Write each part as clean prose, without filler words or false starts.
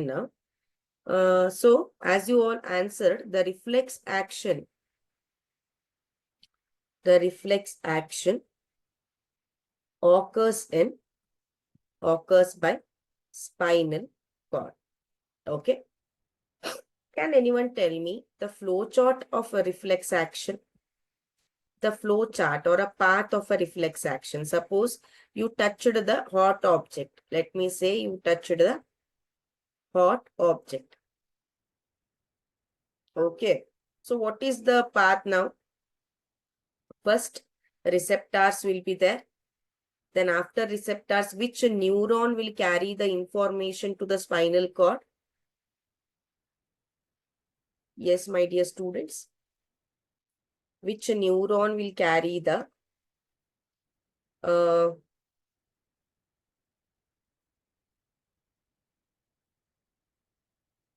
now. So as you all answered, the reflex action occurs by spinal cord. Okay. Can anyone tell me the flow chart of a reflex action? The flow chart or a path of a reflex action. Suppose you touched the hot object. Let me say you touched the hot object. Okay. So what is the path now? First, receptors will be there. Then after receptors, which neuron will carry the information to the spinal cord? Yes, my dear students. Which neuron will carry the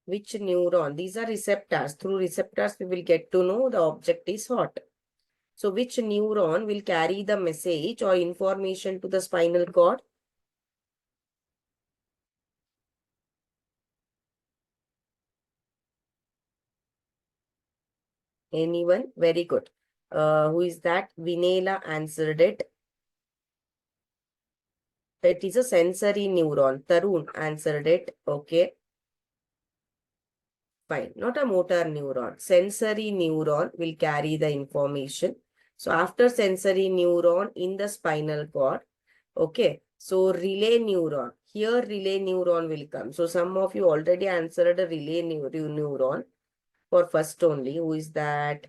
which neuron? These are receptors. Through receptors, we will get to know the object is hot. So which neuron will carry the message or information to the spinal cord? Anyone? Very good. Who is that? Vinela answered it. It is a sensory neuron. Tarun answered it. Okay. Fine. Not a motor neuron. Sensory neuron will carry the information. So after sensory neuron in the spinal cord, okay. So relay neuron. Here relay neuron will come. So some of you already answered a relay neuron for first only. Who is that?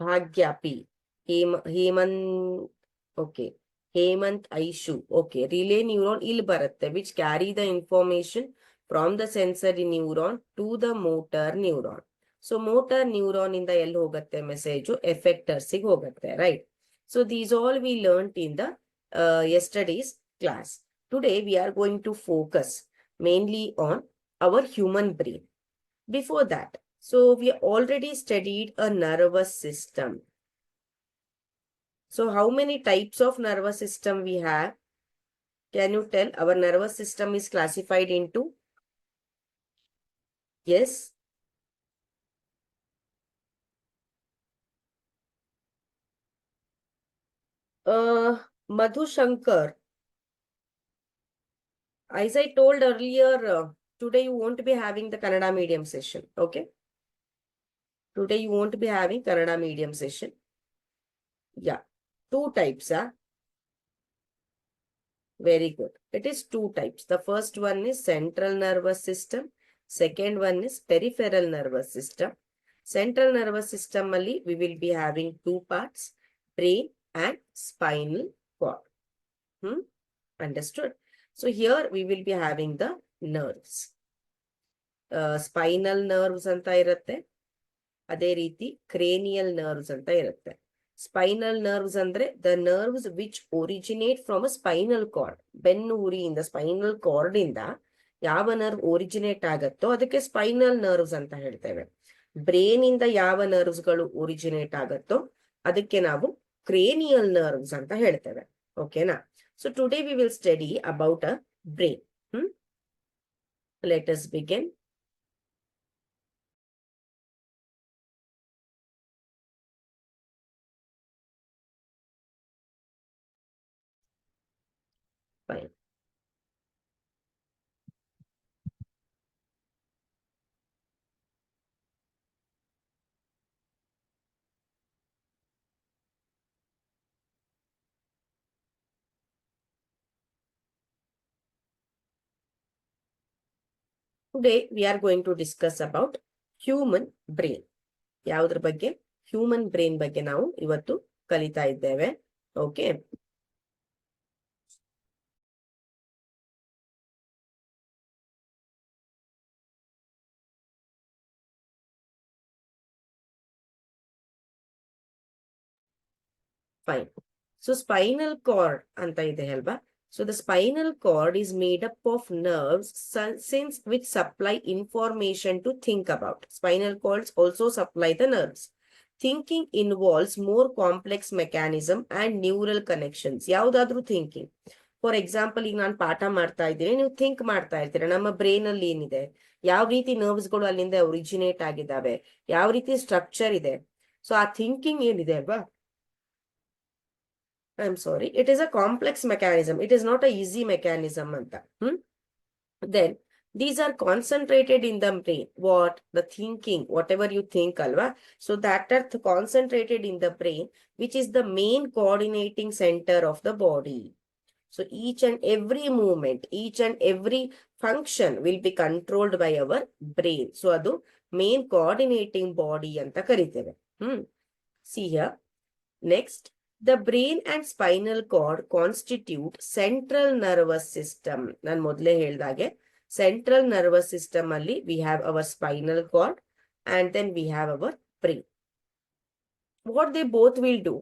Bhagyapi. Hemant. Okay. Hemant Aishu. Okay. Relay neuron il baratte, which carry the information from the sensory neuron to the motor neuron. So motor neuron in the L hogatte message effectors sig hogatte, right? So these all we learnt in the yesterday's class. Today we are going to focus mainly on our human brain. Before that, so we already studied a nervous system. So how many types of nervous system we have? Can you tell? Our nervous system is classified into? Yes. Madhu Shankar. As I told earlier, today you won't be having the Kannada medium session. Okay. Today you won't be having Kannada medium session. Yeah. Two types. Very good. It is two types. The first one is central nervous system. Second one is peripheral nervous system. Central nervous system ali we will be having two parts, brain and spinal cord. Understood? So here we will be having the nerves. Spinal nerves anta irutte. Ade ರೀತಿ cranial nerves anta irutte. Spinal nerves andre the nerves which originate from a spinal cord. ಬೆನ್ನು ಉರಿಯಿಂದ spinal cord ಇಂದ ಯಾವ nerve originate ಆಗತ್ತೋ ಅದಕ್ಕೆ spinal nerves ಅಂತ ಹೇಳ್ತೇವೆ. Brain ಇಂದ ಯಾವ nerves ಗಳು originate ಆಗತ್ತೋ ಅದಕ್ಕೆ ನಾವು cranial nerves ಅಂತ ಹೇಳ್ತೇವೆ. ಓಕೆನಾ? So today we will study about a brain. Let us begin. Fine. Today we are going to discuss about human brain. ಯಾವುದ್ರ ಬಗ್ಗೆ? Human brain ಬಗ್ಗೆ ನಾವು ಇವತ್ತು ಕಲಿತಾ ಇದ್ದೇವೆ. Okay. Fine. So spinal cord anta ide alba. So the spinal cord is made up of nerves since which supply information to think about. Spinal cords also supply the nerves. Thinking involves more complex mechanism and neural connections. ಯಾವ್ದಾದ್ರು thinking, for example ಈಗ ನಾನು ಪಾಠ ಮಾಡ್ತಾ ಇದ್ದೀನಿ, ನೀವು think ಮಾಡ್ತಾ ಇರ್ತೀರ ನಮ್ಮ ಬ್ರೈನ್ ಅಲ್ಲಿ ಏನಿದೆ, ಯಾವ ರೀತಿ ನರ್ವ್ಸ್ಗಳು ಅಲ್ಲಿಂದ ಒರಿಜಿನೇಟ್ ಆಗಿದ್ದಾವೆ, ಯಾವ ರೀತಿ ಸ್ಟ್ರಕ್ಚರ್ ಇದೆ. ಸೊ ಆ ಥಿಂಕಿಂಗ್ ಏನಿದೆ ಅಲ್ವಾ, I am sorry, it is a complex mechanism, it is not a easy mechanism ಅಂತ. Then these are concentrated in the brain. What? The thinking, whatever you think, alva. So that are concentrated in the brain, which is the main coordinating center of the body. So each and every movement, each and every function will be controlled by our brain. So adu main coordinating body anta kariteve. See here. Next, the brain and spinal cord constitute central nervous system. Nan modle heldage central nervous system alli we have our spinal cord and then we have our brain. What they both will do?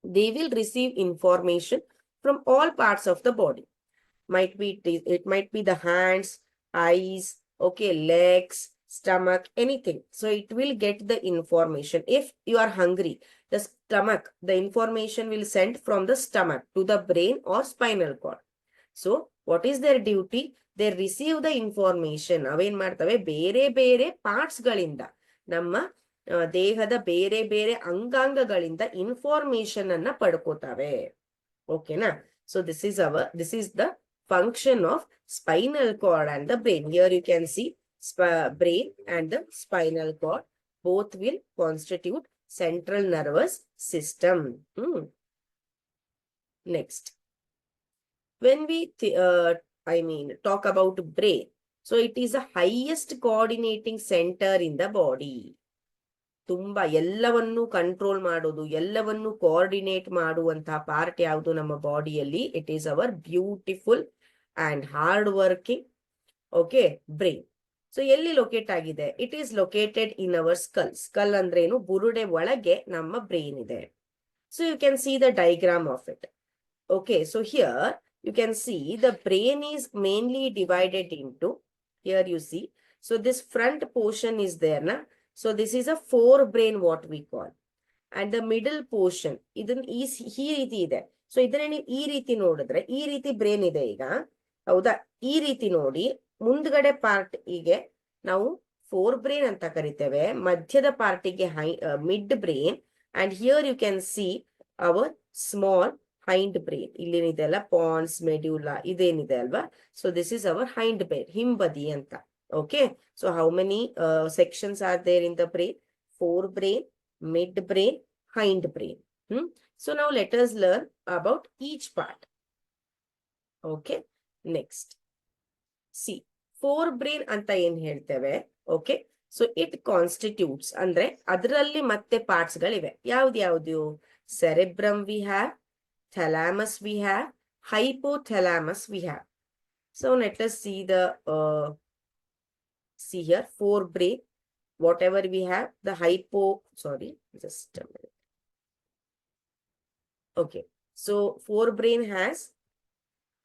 They will receive information from all parts of the body. It might be the hands, eyes, okay, legs, stomach, anything. So it will get the information. If you are hungry, the stomach, the information will send from the stomach to the brain or spinal cord. So what is their duty? They receive the information. ಅವೇನ್ ಮಾಡ್ತವೆ, ಬೇರೆ ಬೇರೆ parts ಗಳಿಂದ, ನಮ್ಮ ದೇಹದ ಬೇರೆ ಬೇರೆ ಅಂಗಾಂಗಗಳಿಂದ information ಅನ್ನ ಪಡ್ಕೋತಾವೆ. ಓಕೆನಾ? So this is the function of spinal cord and the brain. Here you can see brain and the spinal cord both will constitute central nervous system. Next, when we talk about brain, so it is the highest coordinating center in the body. ತುಂಬಾ ಎಲ್ಲವನ್ನು control ಮಾಡೋದು, ಎಲ್ಲವನ್ನು coordinate ಮಾಡುವಂತಹ part ಯಾವುದು ನಮ್ಮ ಬಾಡಿಯಲ್ಲಿ? It is our beautiful and hard working, okay, brain. So ಎಲ್ಲಿ locate ಆಗಿದೆ? It is located in our skull. Skull ಅಂದ್ರೇನು? ಬುರುಡೆ ಒಳಗೆ ನಮ್ಮ ಬ್ರೈನ್ ಇದೆ. So you can see the diagram of it. Okay, so here you can see the brain is mainly divided into, here you see, so this front portion is there na. So this is a forebrain what we call, and the middle portion ಇದನ್ ಈ ರೀತಿ ಇದೆ. So ಇದನ್ನ ನೀವು ಈ ರೀತಿ ನೋಡಿದ್ರೆ ಈ ರೀತಿ ಬ್ರೈನ್ ಇದೆ ಈಗ, ಹೌದಾ? ಈ ರೀತಿ ನೋಡಿ, ಮುಂದ್ಗಡೆ ಪಾರ್ಟ್ ಹೀಗೆ ನಾವು ಫೋರ್ ಬ್ರೈನ್ ಅಂತ ಕರಿತೇವೆ, ಮಧ್ಯದ ಪಾರ್ಟಿಗೆ mid brain, and here you can see our small hind brain. ಇಲ್ಲೇನಿದೆ ಅಲ್ಲ, ಪಾನ್ಸ್, ಮೆಡ್ಯುಲಾ, ಇದೇನಿದೆ ಅಲ್ವಾ? So this is our hind brain, ಹಿಂಬದಿ ಅಂತ. Okay, so how many sections are there in the brain? forebrain, midbrain, hindbrain. So now let us learn about each part. Okay, next. See, forebrain anta ಏನು ಹೇಳ್ತೇವೆ? Okay, so it constitutes ಅಂದ್ರೆ ಅದರಲ್ಲಿ ಮತ್ತೆ parts ಗಳಿವೆ. ಯಾವ್ದು? Cerebrum we have, thalamus we have, hypothalamus we have. So let us see the see here, forebrain, whatever we have, the just a minute. Okay, so forebrain has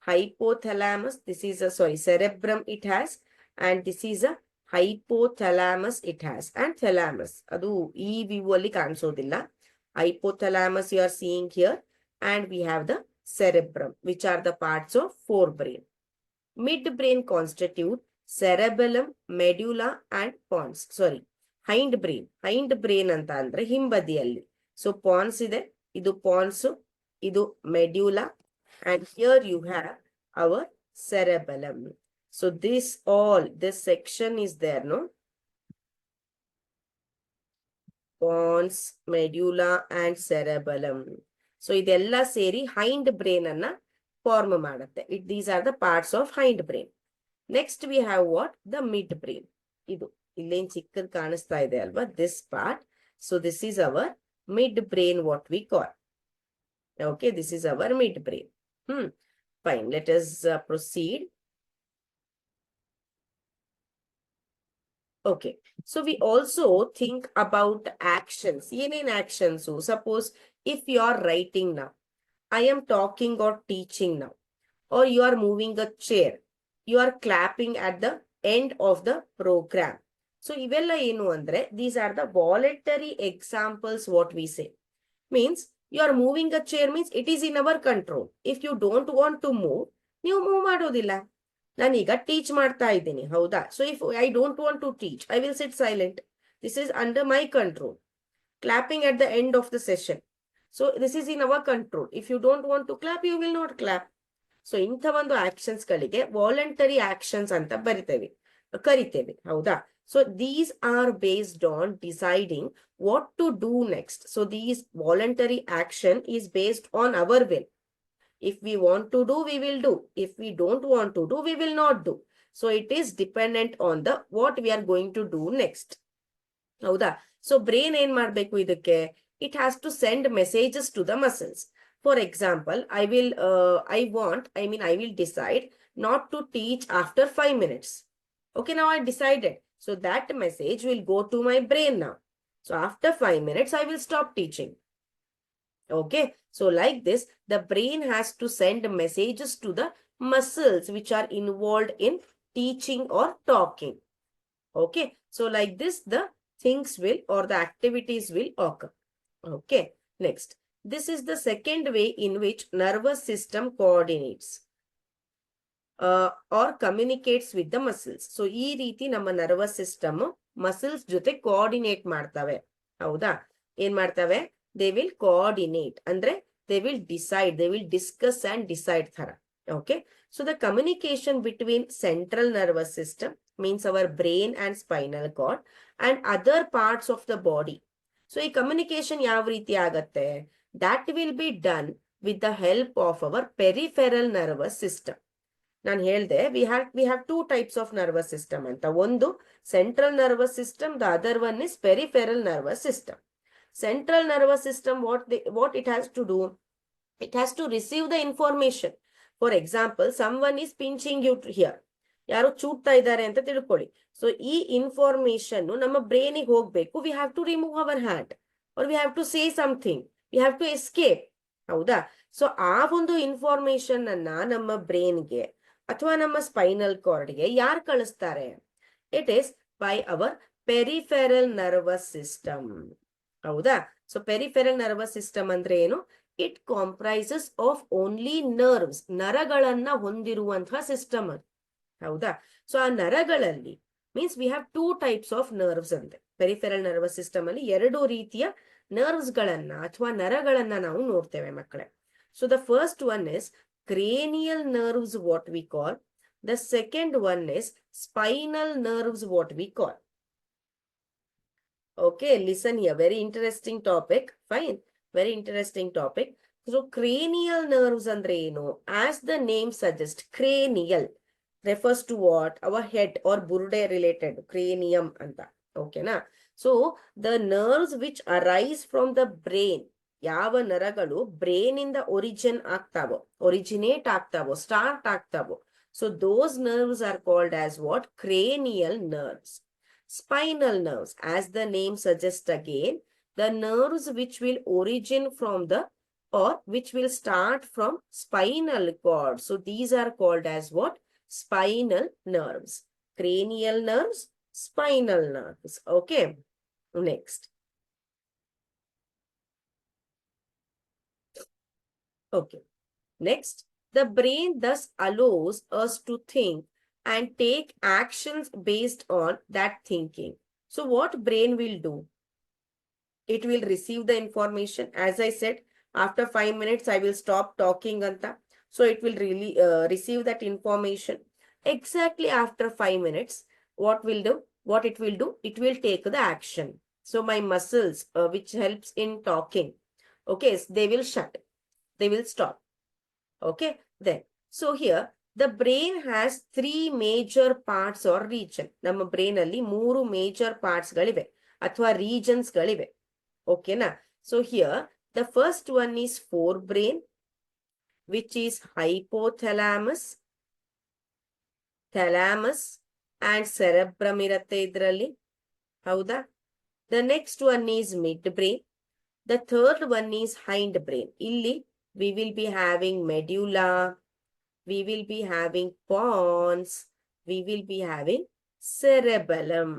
hypothalamus, this is a cerebrum it has, and this is a hypothalamus it has, and thalamus adu ee view alli ಕಾಣಿಸೋದಿಲ್ಲ. Hypothalamus you are seeing here, and we have the cerebrum, which are the parts of forebrain. Midbrain constitute cerebellum, medulla and pons. Hindbrain. Hindbrain ಅಂತ ಅಂದ್ರೆ ಹಿಂಬದಿಯಲ್ಲಿ. So pons ಇದೆ, ಇದು pons, ಇದು medulla, and here you have our cerebellum. So this section is there, no? Pons, medulla and cerebellum. So ಇದೆಲ್ಲ ಸೇರಿ hind brain ಅನ್ನ form ಮಾಡುತ್ತೆ. These are the parts of hind brain. Next we have what? The midbrain. ಇದು ಇಲ್ಲೇನ್ ಚಿಕ್ಕದ್ ಕಾಣಿಸ್ತಾ ಇದೆ ಅಲ್ವಾ? This part. So this is our midbrain, what we call. Okay, this is our midbrain. Fine, let us proceed. Okay, so we also think about actions. ಏನೇನ್ actions? Suppose if you are writing now, I am talking or teaching now, or you are moving a chair, you are clapping at the end of the program. So ಇವೆಲ್ಲ ಏನು ಅಂದ್ರೆ these are the voluntary examples what we say. Means you are moving a chair means it is in our control. If you don't want to move, ನೀವು move ಮಾಡೋದಿಲ್ಲ. ನಾನೀಗ teach ಮಾಡ್ತಾ ಇದ್ದೀನಿ, ಹೌದಾ? So if I don't want to teach, I will sit silent. This is under my control. Clapping at the end of the session. So this is in our control. If you don't want to clap, you will not clap. So ಇಂಥ ಒಂದು actions ಗಳಿಗೆ voluntary actions ಅಂತ ಕರಿತೇವೆ, ಹೌದಾ? So these are based on deciding what to do next. So these voluntary action is based on our will. If we want to do, we will do. If we don't want to do, we will not do. So it is dependent on the what we are going to do next. ಹೌದಾ? So brain ಏನ್ ಮಾಡ್ಬೇಕು ಇದಕ್ಕೆ? It has to send messages to the muscles. For example, I will decide not to teach after 5 minutes. Okay, now I decided. So that message will go to my brain now. So after 5 minutes, I will stop teaching. Okay, so like this, the brain has to send messages to the muscles which are involved in teaching or talking. Okay, so like this, the things will or the activities will occur. Okay, next. This is the second way in which nervous system coordinates or communicates with the muscles. So ಈ ರೀತಿ ನಮ್ಮ nervous system muscles ಜೊತೆ coordinate ಮಾಡ್ತವೆ, ಹೌದಾ? ಏನ್ ಮಾಡ್ತವೆ? They will coordinate. Andre, they will decide. They will discuss and decide thara. Okay. So the communication between central nervous system means our brain and spinal cord and other parts of the body. So a communication yav reeti agatte? That will be done with the help of our peripheral nervous system. Nan helde, we have two types of nervous system anta. Ondu central nervous system, the other one is peripheral nervous system. Central nervous system, what it has to do? It has to receive the information. For example, someone is pinching you here. ಯಾರೋ ಚೂಟ್ತಾ ಇದ್ದಾರೆ ಅಂತ ತಿಳ್ಕೊಳ್ಳಿ. So ಈ information ನಮ್ಮ ಬ್ರೈನಿಗೆ ಹೋಗ್ಬೇಕು. We have to remove our hand or we have to say something, we have to escape, ಹೌದಾ? So ಆ ಒಂದು ಇನ್ಫಾರ್ಮೇಶನ್ ಅನ್ನ ನಮ್ಮ ಬ್ರೈನ್ಗೆ ಅಥವಾ ನಮ್ಮ ಸ್ಪೈನಲ್ ಕಾರ್ಡ್ಗೆ ಯಾರು ಕಳಿಸ್ತಾರೆ? It is by our peripheral nervous system, ಹೌದಾ? ಸೊ ಪೆರಿಫೆರಲ್ ನರ್ವಸ್ ಸಿಸ್ಟಮ್ ಅಂದ್ರೆ ಏನು? It comprises of only nerves, ನರಗಳನ್ನ ಹೊಂದಿರುವಂತಹ ಸಿಸ್ಟಮ್ ಅದು, ಹೌದಾ? ಸೊ ಆ ನರಗಳಲ್ಲಿ means we have two types of nerves ಅಂತೆ. ಪೆರಿಫೆರಲ್ ನರ್ವಸ್ ಸಿಸ್ಟಮ್ ಅಲ್ಲಿ ಎರಡು ರೀತಿಯ ನರ್ವ್ಸ್ ಗಳನ್ನ ಅಥವಾ ನರಗಳನ್ನ ನಾವು ನೋಡ್ತೇವೆ ಮಕ್ಕಳೇ. So the first one is cranial nerves what we call. The second one is spinal nerves what we call. Okay, listen here. Very interesting topic. Fine. Very interesting topic. So, cranial nerves andre eno? As the name suggests, cranial refers to what? Our head or burde related. Cranium anta. Okay, na? So, the nerves which arise from the brain. Yava naragalu brain in the origin ಆಗ್ತಾವೋ, originate ಆಗ್ತಾವೋ, start ಆಗ್ತಾವೋ. So, those nerves are called as what? Cranial nerves. Spinal nerves, as the name suggests again, the nerves which will origin from the or which will start from spinal cord. So these are called as what? Spinal nerves. Cranial nerves, spinal nerves. Okay. Next. Okay. Next, the brain thus allows us to think and take actions based on that thinking. So what brain will do? It will receive the information. As I said, after 5 minutes, I will stop talking anta. So it will really receive that information. Exactly after 5 minutes, what it will do? It will take the action. So my muscles, which helps in talking, okay, they will shut. They will stop. Okay, then. So here, the brain has three major parts or region. ನಮ್ಮ brain ಅಲ್ಲಿ ಮೂರು major parts ಗಳಿವೆ ಅಥವಾ regions ಗಳಿವೆ. ಓಕೆನಾ? So here the first one is fore brain, which is hypothalamus, thalamus and cerebrum ಇರತ್ತೆ ಇದರಲ್ಲಿ, ಹೌದಾ? The next one is mid brain. The third one is hind brain. ಇಲ್ಲಿ we will be having medulla, we will be having pons, we will be having cerebellum.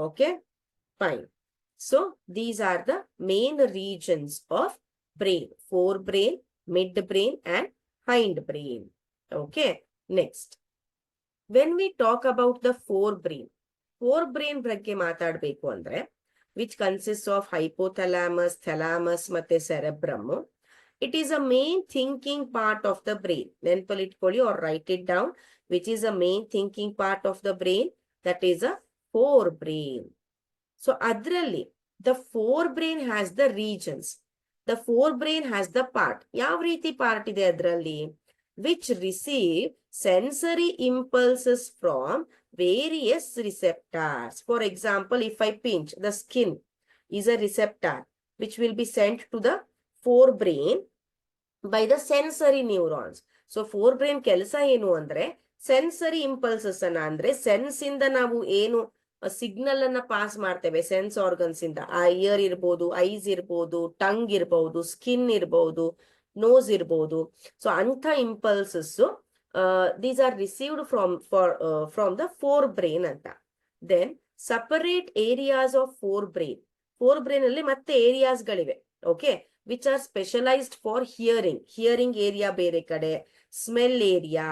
Okay, fine. So these are the main regions of brain: forebrain, midbrain, and hindbrain. Okay, next, when we talk about the forebrain ಬಗ್ಗೆ ಮಾತಾಡಬೇಕು ಅಂದ್ರೆ, which consists of hypothalamus, thalamus ಮತ್ತೆ cerebrum. It is a main thinking part of the brain. ನೆನಪಲ್ಲಿಟ್ಕೊಳ್ಳಿ or write it down. Which is a main thinking part of the brain? That is a forebrain. So adರಲ್ಲಿ the forebrain has the regions. The forebrain has the part. ಯಾವ ರೀತಿ part ಇದೆ ಅದರಲ್ಲಿ? Which receive sensory impulses from various receptors. For example, if I pinch, the skin is a receptor which will be sent to the forebrain by the sensory neurons. So forebrain ಕೆಲಸ ಏನು ಅಂದ್ರೆ sensory impulses ಅನ್ನ, ಅಂದ್ರೆ sense ಇಂದ ನಾವು ಏನು signal ಅನ್ನ pass ಮಾಡ್ತೇವೆ ಸೆನ್ಸ್ ಆರ್ಗನ್ಸ್ ಇಂದ, ಆ ಇಯರ್ ಇರ್ಬೋದು, ಐಸ್ ಇರ್ಬೋದು, ಟಂಗ್ ಇರ್ಬೋದು, ಸ್ಕಿನ್ ಇರ್ಬೋದು, ನೋಸ್ ಇರ್ಬೋದು. ಸೊ ಅಂತ impulses these are received from the forebrain ಅಂತ. Then separate areas of forebrain ಅಲ್ಲಿ ಮತ್ತೆ ಏರಿಯಾಸ್ ಗಳಿವೆ. Okay, which are specialized for hearing area ಬೇರೆ ಕಡೆ, smell area,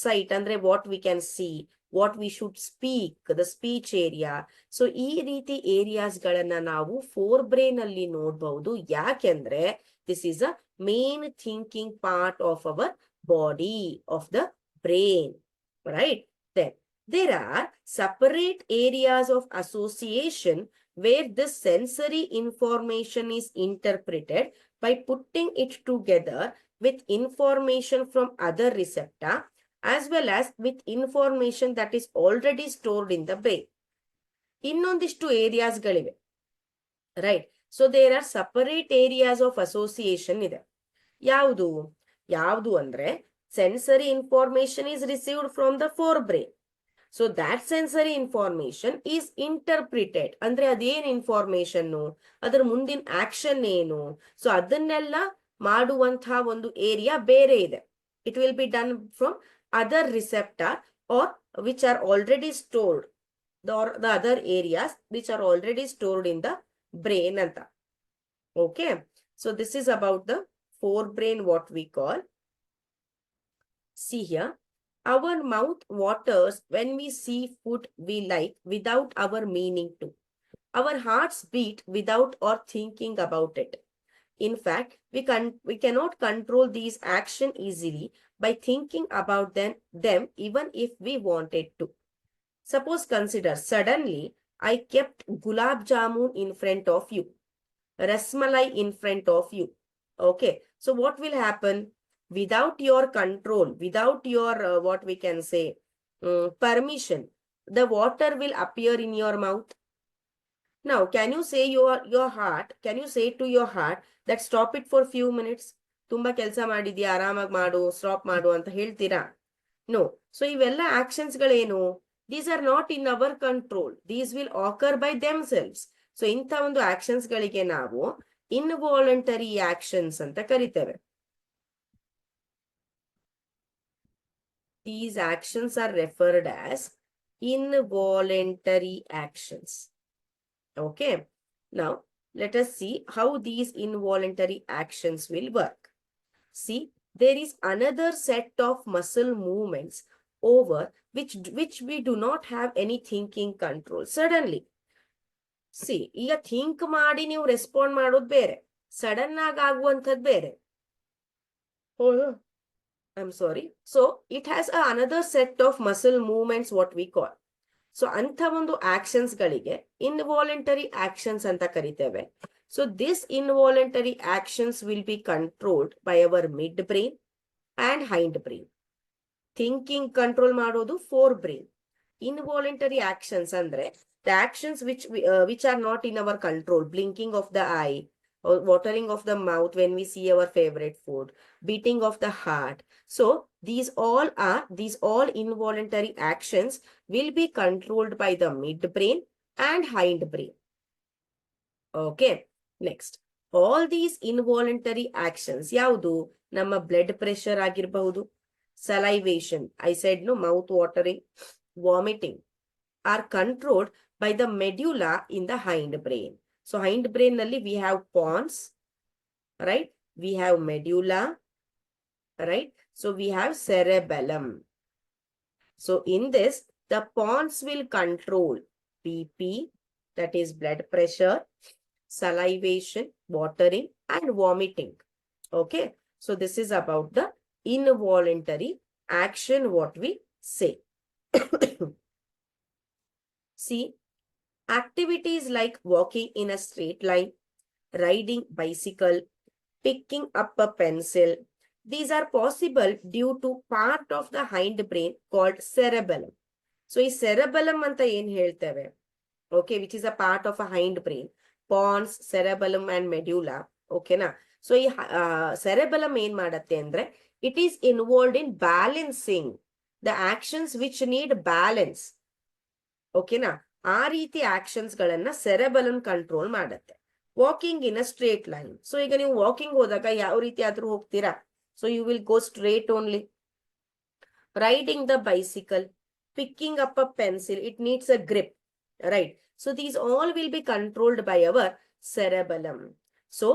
sight ಅಂದ್ರೆ what we can see, what we should speak, the speech area. So ಈ ರೀತಿ areas ಗಳನ್ನ ನಾವು forebrain ಅಲ್ಲಿ ನೋಡಬಹುದು. ಯಾಕೆಂದ್ರೆ this is a main thinking part of our body, of the brain, right? Then there are separate areas of association where this sensory information is interpreted by putting it together with information from other receptor as well as with information that is already stored in the brain. ಇನ್ನೊಂದಿಷ್ಟು areas ಗಳಿವೆ, right? So there are separate areas of association ಇದೆ. ಯಾವುದು ಅಂದ್ರೆ sensory information is received from the forebrain. So that sensory information is interpreted, ಅಂದ್ರೆ ಅದೇನ್ information, ಅದರ ಮುಂದಿನ action ಏನು, ಸೊ ಅದನ್ನೆಲ್ಲ ಮಾಡುವಂತಹ ಒಂದು ಏರಿಯಾ ಬೇರೆ ಇದೆ. It will be done from other receptor or which are already stored, the other areas which are already stored in the brain anta. Okay, so this is about the forebrain, what we call. See here, our mouth waters when we see food we like without our meaning to. Our hearts beat without or thinking about it. In fact, we cannot control these actions easily by thinking about them even if we wanted to. Suppose consider, suddenly I kept gulab jamun in front of you, rasmalai in front of you. Okay, so what will happen? Without your control, without your what we can say permission, the water will appear in your mouth. Now, can you say your heart, can you say to your heart that stop it for few minutes? ತುಂಬಾ ಕೆಲಸ ಮಾಡಿದ್ಯಾ, ಆರಾಮಾಗಿ ಮಾಡು, stop ಮಾಡು ಅಂತ ಹೇಳ್ತೀರಾ? No. So ಇವೆಲ್ಲ actions ಗಳೇನು? These are not in our control, these will occur by themselves. So ಇಂಥ ಒಂದು ಆಕ್ಷನ್ಸ್ ಗಳಿಗೆ ನಾವು ಇನ್ವಾಲಂಟರಿ ಆಕ್ಷನ್ಸ್ ಅಂತ ಕರಿತೇವೆ. These actions are referred as involuntary actions. Okay, now let us see how these involuntary actions will work. See, there is another set of muscle movements over which we do not have any thinking control. Suddenly, see, ಈಗ think ಮಾಡಿ ನೀವು respond ಮಾಡೋದು ಬೇರೆ, sudden ಆಗಿ ಆಗುವಂಥದ್ದು ಬೇರೆ. I'm sorry. So it has another set of muscle movements, what we call. So ಅಂಥ ಒಂದು ಆಕ್ಷನ್ಸ್ ಗಳಿಗೆ ಇನ್ವಾಲಂಟರಿ ಆಕ್ಷನ್ಸ್ ಅಂತ ಕರಿತೇವೆ. So this involuntary actions will be controlled by our mid brain and hind brain. Thinking control ಮಾಡೋದು forebrain. Involuntary actions ಅಂದ್ರೆ the actions which are not in our control, blinking of the eye, or watering of the mouth when we see our favorite food, beating of the heart. So these all involuntary actions will be controlled by the midbrain and hindbrain. Okay, next, all these involuntary actions ಯಾವುದು? ನಮ್ಮ blood pressure ಆಗಿರಬಹುದು, salivation, I said no, mouth watering, vomiting, are controlled by the medulla in the hindbrain. So hindbrain nalli we have pons, right? We have medulla, right? So we have cerebellum. So in this, the pons will control BP, that is blood pressure, salivation, watering, and vomiting. Okay. So this is about the involuntary action, what we say. See, activities like walking in a straight line, riding bicycle, picking up a pencil, these are possible due to part of the hindbrain called cerebellum. So ಈ cerebellum ಅಂತ ಏನ್ ಹೇಳ್ತೇವೆ, okay, which is a part of a hindbrain, pons, cerebellum and medulla, okay na. So ಈ cerebellum ಏನ್ ಮಾಡತ್ತೆ ಅಂದ್ರೆ, it is involved in balancing the actions which need balance, okay na. ಆ ರೀತಿ ಆಕ್ಷನ್ಸ್ ಗಳನ್ನ cerebellum ಕಂಟ್ರೋಲ್ ಮಾಡತ್ತೆ. Walking in a straight line. So ಈಗ ನೀವು ವಾಕಿಂಗ್ ಹೋದಾಗ ಯಾವ ರೀತಿ ಆದ್ರೂ ಹೋಗ್ತೀರಾ, so you will go straight only. Riding the bicycle, picking up a pencil, it needs a grip, right? So these all will be controlled by our cerebellum. So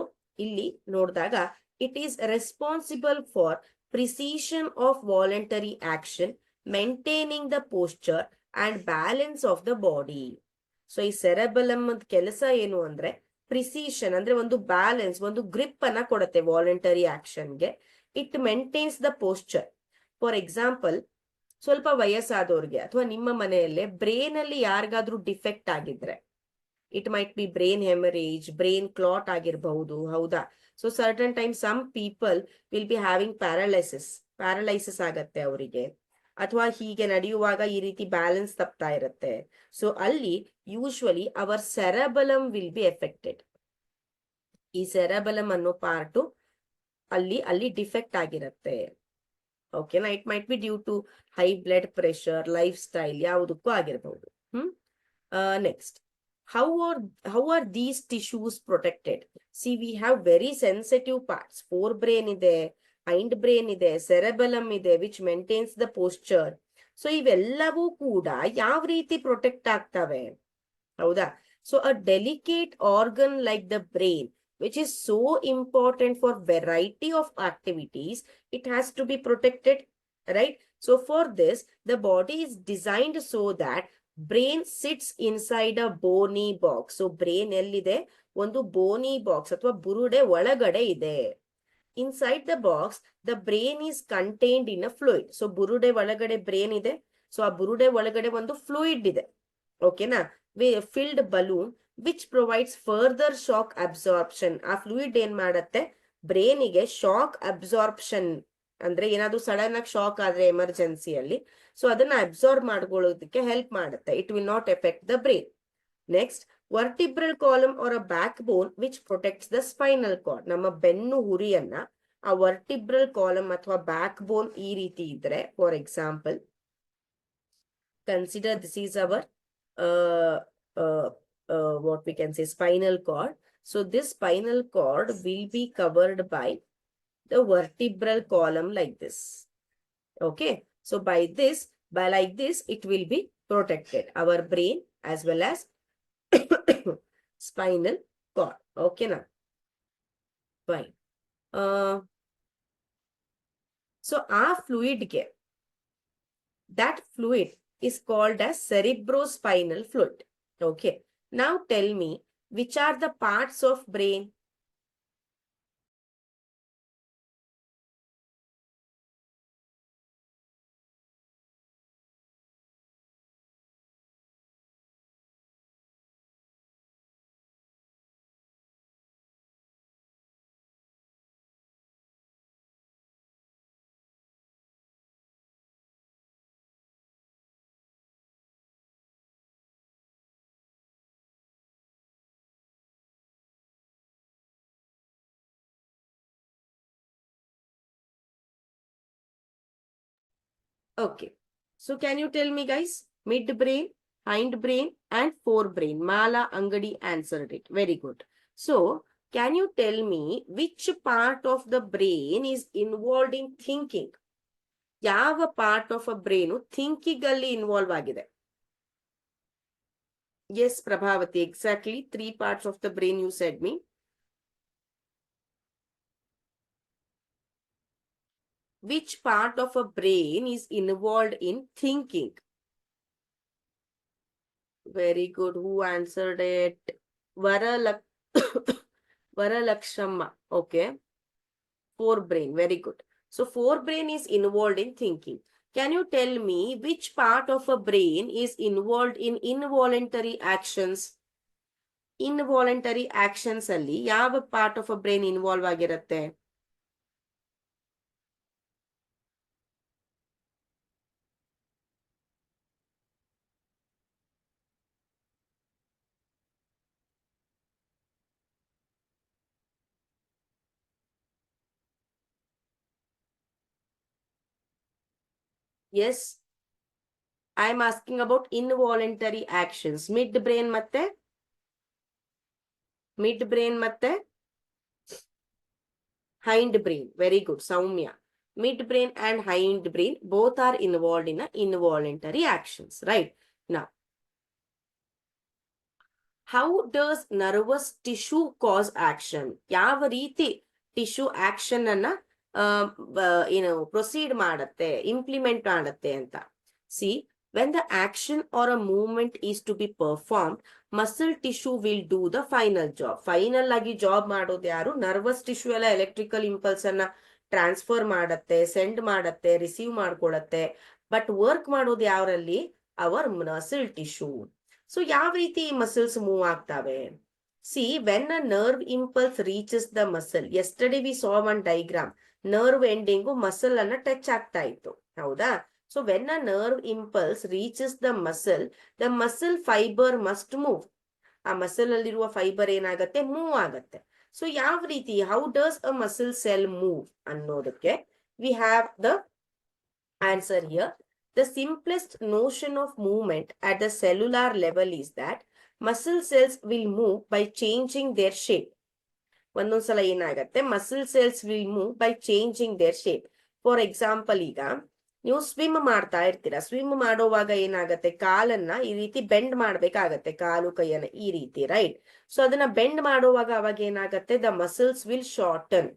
illi nodaga, it is responsible for precision of voluntary action, maintaining the posture and balance of the body. So ಈ cerebellum ಕೆಲಸ ಏನು ಅಂದ್ರೆ, precision ಅಂದ್ರೆ ಒಂದು balance, ಒಂದು grip ಅನ್ನ ಕೊಡುತ್ತೆ voluntary ಆಕ್ಷನ್ಗೆ. It maintains the posture. For example, ಸ್ವಲ್ಪ ವಯಸ್ಸಾದವ್ರಿಗೆ ಅಥವಾ ನಿಮ್ಮ ಮನೆಯಲ್ಲೇ ಬ್ರೇನ್ ಅಲ್ಲಿ ಯಾರಿಗಾದ್ರೂ ಡಿಫೆಕ್ಟ್ ಆಗಿದ್ರೆ, it might be brain haemorrhage, brain clot ಆಗಿರಬಹುದು, ಹೌದಾ? So certain time some people will be having paralysis ಆಗತ್ತೆ ಅವರಿಗೆ, ಅಥವಾ ಹೀಗೆ ನಡೆಯುವಾಗ ಈ ರೀತಿ ಬ್ಯಾಲೆನ್ಸ್ ತಪ್ತಾ ಇರುತ್ತೆ. ಸೊ ಅಲ್ಲಿ usually our cerebellum will be affected. ಈ ಸೆರೆಬಲಮ್ ಅನ್ನೋ ಪಾರ್ಟು ಅಲ್ಲಿ ಡಿಫೆಕ್ಟ್ ಆಗಿರುತ್ತೆ, ಓಕೆನಾ. It might be due to high blood pressure, lifestyle, ಯಾವುದಕ್ಕೂ ಆಗಿರಬಹುದು. Next, how are these tissues protected? See, we have very sensitive parts. Forebrain ಇದೆ, hindbrain ಇದೆ, cerebellum ಇದೆ, which maintains the posture. So ಇವೆಲ್ಲವೂ ಕೂಡ ಯಾವ ರೀತಿ ಪ್ರೊಟೆಕ್ಟ್ ಆಗ್ತವೆ, ಹೌದಾ? So a delicate organ like the brain, which is so important for variety of activities, it has to be protected, right? So for this, the body is designed so that brain sits inside a bony box. So brain ಎಲ್ಲಿದೆ, ಒಂದು Boney box ಅಥವಾ ಬುರುಡೆ ಒಳಗಡೆ ಇದೆ. Inside the box, the brain is contained in a fluid. So ಬುರುಡೆ ಒಳಗಡೆ brain ಇದೆ. So ಆ ಬುರುಡೆ ಒಳಗಡೆ ಒಂದು ಫ್ಲೂಯಿಡ್ ಇದೆ, ಓಕೆನಾ, filled balloon which provides further shock absorption. ಆ ಫ್ಲೂಯಿಡ್ ಏನ್ ಮಾಡತ್ತೆ, ಬ್ರೇನಿಗೆ ಶಾಕ್ ಅಬ್ಸಾರ್ಪ್ಷನ್ ಅಂದ್ರೆ ಏನಾದ್ರು ಸಡನ್ ಆಗಿ ಶಾಕ್ ಆದ್ರೆ ಎಮರ್ಜೆನ್ಸಿಯಲ್ಲಿ, ಸೊ ಅದನ್ನ ಅಬ್ಸಾರ್ಬ್ ಮಾಡ್ಕೊಳ್ಳೋದಕ್ಕೆ ಹೆಲ್ಪ್ ಮಾಡುತ್ತೆ. It will not affect the brain. Next, vertebral column or a backbone which protects the spinal cord. ನಮ್ಮ ಬೆನ್ನು ಹುರಿಯನ್ನ ಆ ವರ್ಟಿಬ್ರಲ್ ಕಾಲಮ್ ಅಥವಾ ಬ್ಯಾಕ್ ಬೋನ್ ಈ ರೀತಿ ಇದ್ರೆ, for example, consider this is our what we can say spinal cord. So this spinal cord will be covered by the vertebral column like this, okay. So by like this it will be protected, our brain as well as spinal cord, okay na. Fine. So our fluid ge, that fluid is called as cerebrospinal fluid, okay. Now tell me, which are the parts of brain? Okay, so can you tell me guys, midbrain, hindbrain and forebrain? Mala Angadi answered it, very good. So can you tell me which part of the brain is involved in thinking? ಯಾವ part of a brain thinking ಅಲ್ಲಿ involve ಆಗಿದೆ? Yes, Prabhavati, exactly. 3 parts of the brain you said me. Which part of a brain is involved in thinking? Very good. Who answered it? Varalak Varalakshamma. Okay. Forebrain. Very good. So forebrain is involved in thinking. Can you tell me which part of a brain is involved in involuntary actions? Involuntary actions ಅಲ್ಲಿ ಯಾವ part of a brain involve ಆಗಿರುತ್ತೆ? Yes, I am asking about involuntary actions. Midbrain ಮತ್ತೆ hindbrain. Very good, Soumya. Midbrain and hindbrain both are involved in involuntary actions, right? Now, how does nervous tissue cause action? ಯಾವ ರೀತಿ tissue action ಅನ್ನ proceed ಮಾಡುತ್ತೆ, implement ಮಾಡುತ್ತೆ ಅಂತ. C, when the action or a movement is to be performed, muscle tissue will do the final job. Final ಆಗಿ job ಮಾಡೋದು ಯಾರು? Nervous tissue ಎಲ್ಲ ಎಲೆಕ್ಟ್ರಿಕಲ್ ಇಂಪಲ್ಸ್ ಅನ್ನ ಟ್ರಾನ್ಸ್ಫರ್ ಮಾಡತ್ತೆ, ಸೆಂಡ್ ಮಾಡತ್ತೆ, ರಿಸೀವ್ ಮಾಡ್ಕೊಳತ್ತೆ. ಬಟ್ ವರ್ಕ್ ಮಾಡೋದು ಯಾವರಲ್ಲಿ? Our muscle tissue. ಸೊ ಯಾವ ರೀತಿ ಮಸಲ್ಸ್ ಮೂವ್ ಆಗ್ತವೆ? See, when a nerve impulse reaches the muscle, yesterday we saw one diagram, nerve ending muscle ಅನ್ನ ಟಚ್ ಆಗ್ತಾ ಇತ್ತು, ಹೌದಾ? So when a nerve impulse reaches the muscle fiber must move. ಆ muscle ಅಲ್ಲಿರುವ fibre ಏನಾಗತ್ತೆ? Move ಆಗತ್ತೆ. So ಯಾವ ರೀತಿ, how does a muscle cell move ಅನ್ನೋದಕ್ಕೆ we have the answer here. The simplest notion of movement at the cellular level is that muscle cells will move by changing their shape. ಒಂದೊಂದ್ಸಲ ಏನಾಗತ್ತೆ? Muscle cells will move by changing their shape. For example, ಈಗ ನೀವು swim ಮಾಡ್ತಾ ಇರ್ತೀರಾ. Swim ಮಾಡೋವಾಗ ಏನಾಗತ್ತೆ? ಕಾಲನ್ನ ಈ ರೀತಿ ಬೆಂಡ್ ಮಾಡ್ಬೇಕಾಗತ್ತೆ, ಕಾಲು ಕೈಯನ್ನ ಈ ರೀತಿ, ರೈಟ್? ಸೊ ಅದನ್ನ ಬೆಂಡ್ ಮಾಡುವಾಗ ಅವಾಗ ಏನಾಗತ್ತೆ? ದ ಮಸಲ್ಸ್ ವಿಲ್ ಶಾರ್ಟನ್,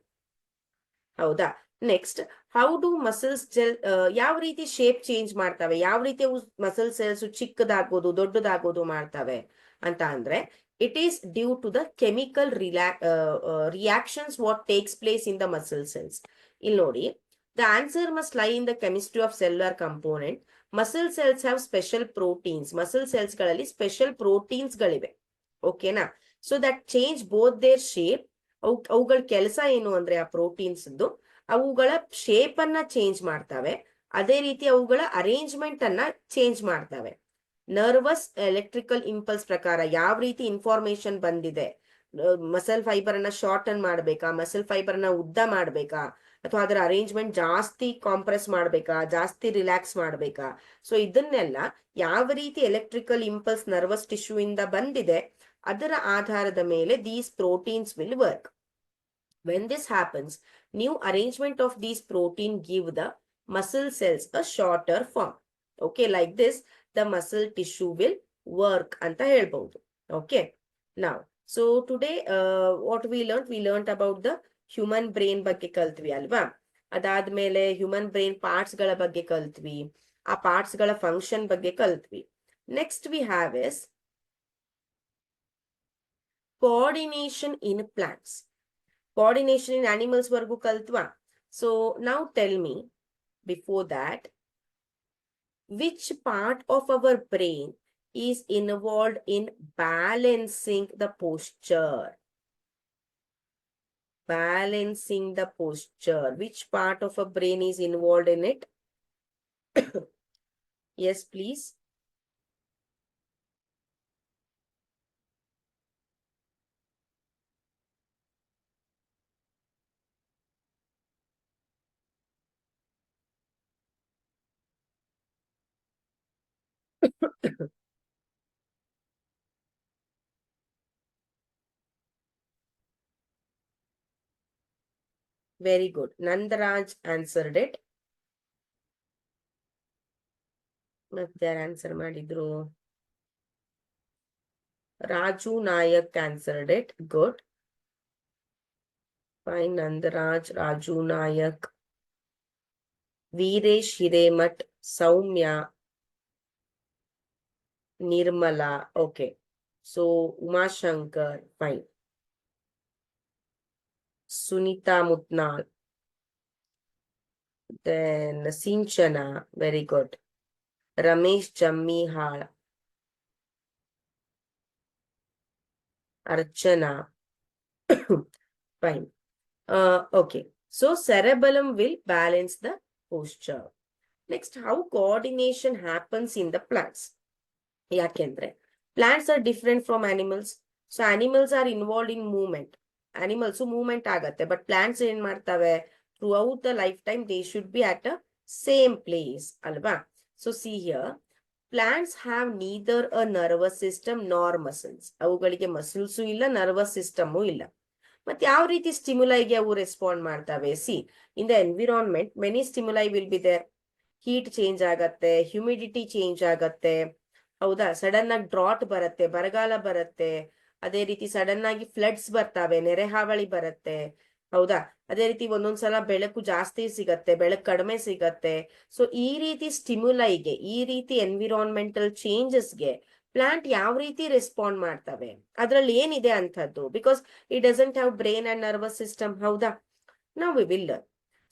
ಹೌದಾ? ನೆಕ್ಸ್ಟ್, ಹೌ ಡು ಮಸಲ್ಸ್ ಯಾವ ರೀತಿ ಶೇಪ್ ಚೇಂಜ್ ಮಾಡ್ತವೆ? ಯಾವ ರೀತಿ ಮಸಲ್ ಸೆಲ್ಸ್ ಚಿಕ್ಕದಾಗೋದು, ದೊಡ್ಡದಾಗೋದು ಮಾಡ್ತವೆ ಅಂತ ಅಂದ್ರೆ, it is due to the chemical reactions what takes place in the muscle cells. ಇಲ್ಲಿ ನೋಡಿ, the answer must lie in the chemistry of cellular component. Muscle cells have special proteins. Muscle cells ಗಳಲ್ಲಿ special proteins ಗಳಿವೆ, ಓಕೆನಾ? So that change both their shape. ಅವುಗಳ ಕೆಲಸ ಏನು ಅಂದ್ರೆ, ಆ ಪ್ರೋಟೀನ್ಸ್ ಅವುಗಳ ಶೇಪ್ ಅನ್ನ ಚೇಂಜ್ ಮಾಡ್ತವೆ, ಅದೇ ರೀತಿ ಅವುಗಳ ಅರೇಂಜ್ಮೆಂಟ್ ಅನ್ನ ಚೇಂಜ್ ಮಾಡ್ತವೆ. ನರ್ವಸ್ ಎಲೆಕ್ಟ್ರಿಕಲ್ ಇಂಪಲ್ಸ್ ಪ್ರಕಾರ ಯಾವ ರೀತಿ ಇನ್ಫಾರ್ಮೇಶನ್ ಬಂದಿದೆ, ಮಸಲ್ ಫೈಬರ್ ಅನ್ನ ಶಾರ್ಟನ್ ಮಾಡ್ಬೇಕಾ, ಮಸಲ್ ಫೈಬರ್ ಅನ್ನ ಉದ್ದ ಮಾಡ್ಬೇಕಾ, ಅಥವಾ ಅದರ ಅರೇಂಜ್ಮೆಂಟ್ ಜಾಸ್ತಿ ಕಾಂಪ್ರೆಸ್ ಮಾಡ್ಬೇಕಾ, ಜಾಸ್ತಿ ರಿಲ್ಯಾಕ್ಸ್ ಮಾಡ್ಬೇಕಾ? ಸೊ ಇದನ್ನೆಲ್ಲ ಯಾವ ರೀತಿ ಎಲೆಕ್ಟ್ರಿಕಲ್ ಇಂಪಲ್ಸ್ ನರ್ವಸ್ ಟಿಶ್ಯೂ ಇಂದ ಬಂದಿದೆ ಅದರ ಆಧಾರದ ಮೇಲೆ these proteins will work. When this happens, new arrangement of these protein give the muscle cells a shorter form. Okay, like this, the muscle tissue will work anta helbodu. Okay, now, so today what we learned about the human brain ಬಗ್ಗೆ ಕಲ್ತ್ವಿ ಅಲ್ವಾ? ಅದಾದ್ಮೇಲೆ human brain parts ಗಳ ಬಗ್ಗೆ ಕಲ್ತ್ವಿ, ಆ parts ಗಳ function ಬಗ್ಗೆ ಕಲ್ತ್ವಿ. Next we have is coordination in plants. Coordination in animals vargu kaltva. So now tell me, before that, which part of our brain is involved in balancing the posture? Balancing the posture. Which part of a brain is involved in it? Yes, please. Very good. Nandaraj answered it. ಮತ್ತೆ ಯಾರು answer ಮಾಡಿದ್ರು? Raju Nayak answered it. Good. Fine. Nandaraj, Raju Nayak, Veeresh Hiremat, Soumya, Nirmala. Okay. So, Uma Shankar. Fine. Sunita Mutnal. Then Sinchana. Very good. Ramesh Jammihal. Archana. Fine. Okay. So, cerebellum will balance the posture. Next, how coordination happens in the plants. ಯಾಕೆಂದ್ರೆ plants are different from animals. So animals are involved in movement. Animals movement ಆಗತ್ತೆ. But plants ಏನ್ ಮಾಡ್ತವೆ? Throughout the lifetime, they should be at a same place. ಅಲ್ವಾ? So see here, plants have neither a nervous system nor muscles. ಅವುಗಳಿಗೆ muscles ಇಲ್ಲ, nervous system ಇಲ್ಲ. ಮತ್ತೆ ಯಾವ ರೀತಿ ಸ್ಟಿಮ್ಯುಲೈಗೆ ಅವು ರೆಸ್ಪಾಂಡ್ ಮಾಡ್ತವೆ? See, in the environment many stimuli will be there. Heat change ಆಗತ್ತೆ, ಹ್ಯುಮಿಡಿಟಿ ಚೇಂಜ್ ಆಗತ್ತೆ, ಹೌದಾ? ಸಡನ್ ಆಗಿ ಡ್ರಾಟ್ ಬರುತ್ತೆ, ಬರಗಾಲ ಬರುತ್ತೆ, ಅದೇ ರೀತಿ ಸಡನ್ ಆಗಿ ಫ್ಲಡ್ಸ್ ಬರ್ತಾವೆ, ನೆರೆ ಹಾವಳಿ ಬರುತ್ತೆ, ಹೌದಾ? ಅದೇ ರೀತಿ ಒಂದೊಂದ್ಸಲ ಬೆಳಕು ಜಾಸ್ತಿ ಸಿಗತ್ತೆ, ಬೆಳಕು ಕಡಿಮೆ ಸಿಗತ್ತೆ. ಸೊ ಈ ರೀತಿ ಸ್ಟಿಮ್ಯುಲೈಗೆ, ಈ ರೀತಿ ಎನ್ವಿರಾನ್ಮೆಂಟಲ್ ಚೇಂಜಸ್ಗೆ ಪ್ಲಾಂಟ್ ಯಾವ ರೀತಿ ರೆಸ್ಪಾಂಡ್ ಮಾಡ್ತವೆ? ಅದ್ರಲ್ಲಿ ಏನಿದೆ ಅಂತದ್ದು? Because it doesn't have brain and nervous system, ಹೌದಾ? ನಾವು we will learn.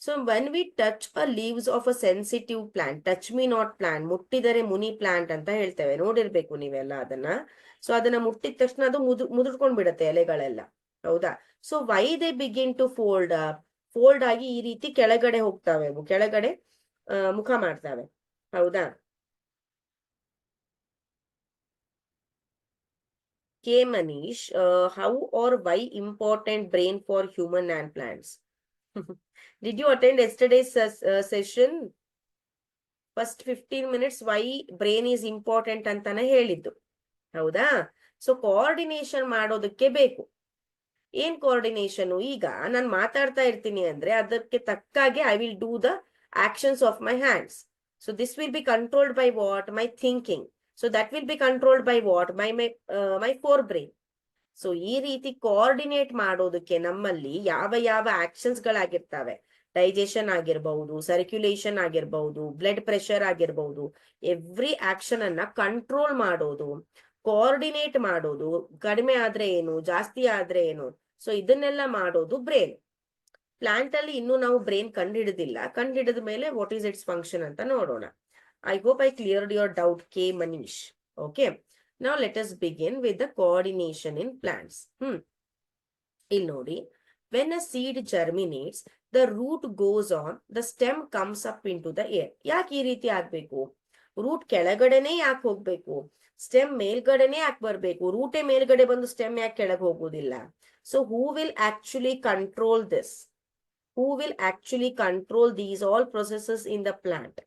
So when we touch a leaves of a sensitive plant, touch me not plant, ಮುಟ್ಟಿದರೆ ಮುನಿ ಪ್ಲಾಂಟ್ ಅಂತ ಹೇಳ್ತೇವೆ, ನೋಡಿರ್ಬೇಕು ನೀವೆಲ್ಲ ಅದನ್ನ. ಸೊ ಅದನ್ನ ಮುಟ್ಟಿದ ತಕ್ಷಣ ಅದು ಮುದುಡ್ಕೊಂಡ್ ಬಿಡುತ್ತೆ ಎಲೆಗಳೆಲ್ಲ, ಹೌದಾ? So why they begin to fold ಆಗಿ ಈ ರೀತಿ ಕೆಳಗಡೆ ಹೋಗ್ತಾವೆ, ಕೆಳಗಡೆ ಮುಖ ಮಾಡ್ತಾವೆ, ಹೌದಾ? K Manish, how are why important brain for human and plants? Did you attend yesterday's session? First 15 minutes why brain is important ಅಂತಾನೆ ಹೇಳಿದ್ದು, ಹೌದಾ? ಸೊ ಕೋಆರ್ಡಿನೇಷನ್ ಮಾಡೋದಕ್ಕೆ ಬೇಕು. ಏನ್ ಕೋಆರ್ಡಿನೇಷನ್? ಈಗ ನಾನು ಮಾತಾಡ್ತಾ ಇರ್ತೀನಿ ಅಂದ್ರೆ ಅದಕ್ಕೆ ತಕ್ಕಾಗೆ I will do the actions of my hands. So this will be controlled by what? My thinking. So that will be controlled by what? My fore brain. So ಈ ರೀತಿ ಕೋಆರ್ಡಿನೇಟ್ ಮಾಡೋದಕ್ಕೆ ನಮ್ಮಲ್ಲಿ ಯಾವ ಯಾವ ಆಕ್ಷನ್ಸ್ ಗಳಾಗಿರ್ತವೆ, ಡೈಜೆಷನ್ ಆಗಿರ್ಬಹುದು, circulation ಆಗಿರ್ಬಹುದು, blood pressure ಆಗಿರ್ಬಹುದು, ಎವ್ರಿ ಆಕ್ಷನ್ ಅನ್ನ ಕಂಟ್ರೋಲ್ ಮಾಡೋದು, ಕೋಆರ್ಡಿನೇಟ್ ಮಾಡೋದು, ಕಡಿಮೆ ಆದ್ರೆ ಏನು, ಜಾಸ್ತಿ ಆದ್ರೆ ಏನು, ಸೊ ಇದನ್ನೆಲ್ಲ ಮಾಡೋದು ಬ್ರೈನ್. ಪ್ಲಾಂಟ್ ಅಲ್ಲಿ ಇನ್ನೂ ನಾವು ಬ್ರೈನ್ ಕಂಡುಹಿಡಿದಿಲ್ಲ. ಕಂಡುಹಿಡಿದ ಮೇಲೆ ವಾಟ್ ಈಸ್ ಇಟ್ಸ್ ಫಂಕ್ಷನ್ ಅಂತ ನೋಡೋಣ. I hope I cleared your doubt, K Manish. Okay, now let us begin with the coordination in plants. ಇಲ್ಲಿ ನೋಡಿ, when a seed germinates, the root goes on, the stem comes up into the air. ಯಾಕೆ ಈ ರೀತಿ ಆಗ್ಬೇಕು? Root ಕೆಳಗಡೆನೆ ಯಾಕೆ ಹೋಗ್ಬೇಕು? Stem ಮೇಲ್ಗಡೆನೆ ಯಾಕೆ ಬರ್ಬೇಕು? ರೂಟೇ ಮೇಲ್ಗಡೆ ಬಂದು ಸ್ಟೆಮ್ ಯಾಕೆ ಕೆಳಗೆ ಹೋಗುವುದಿಲ್ಲ? So who will actually control this? Who will actually control these all processes in the plant?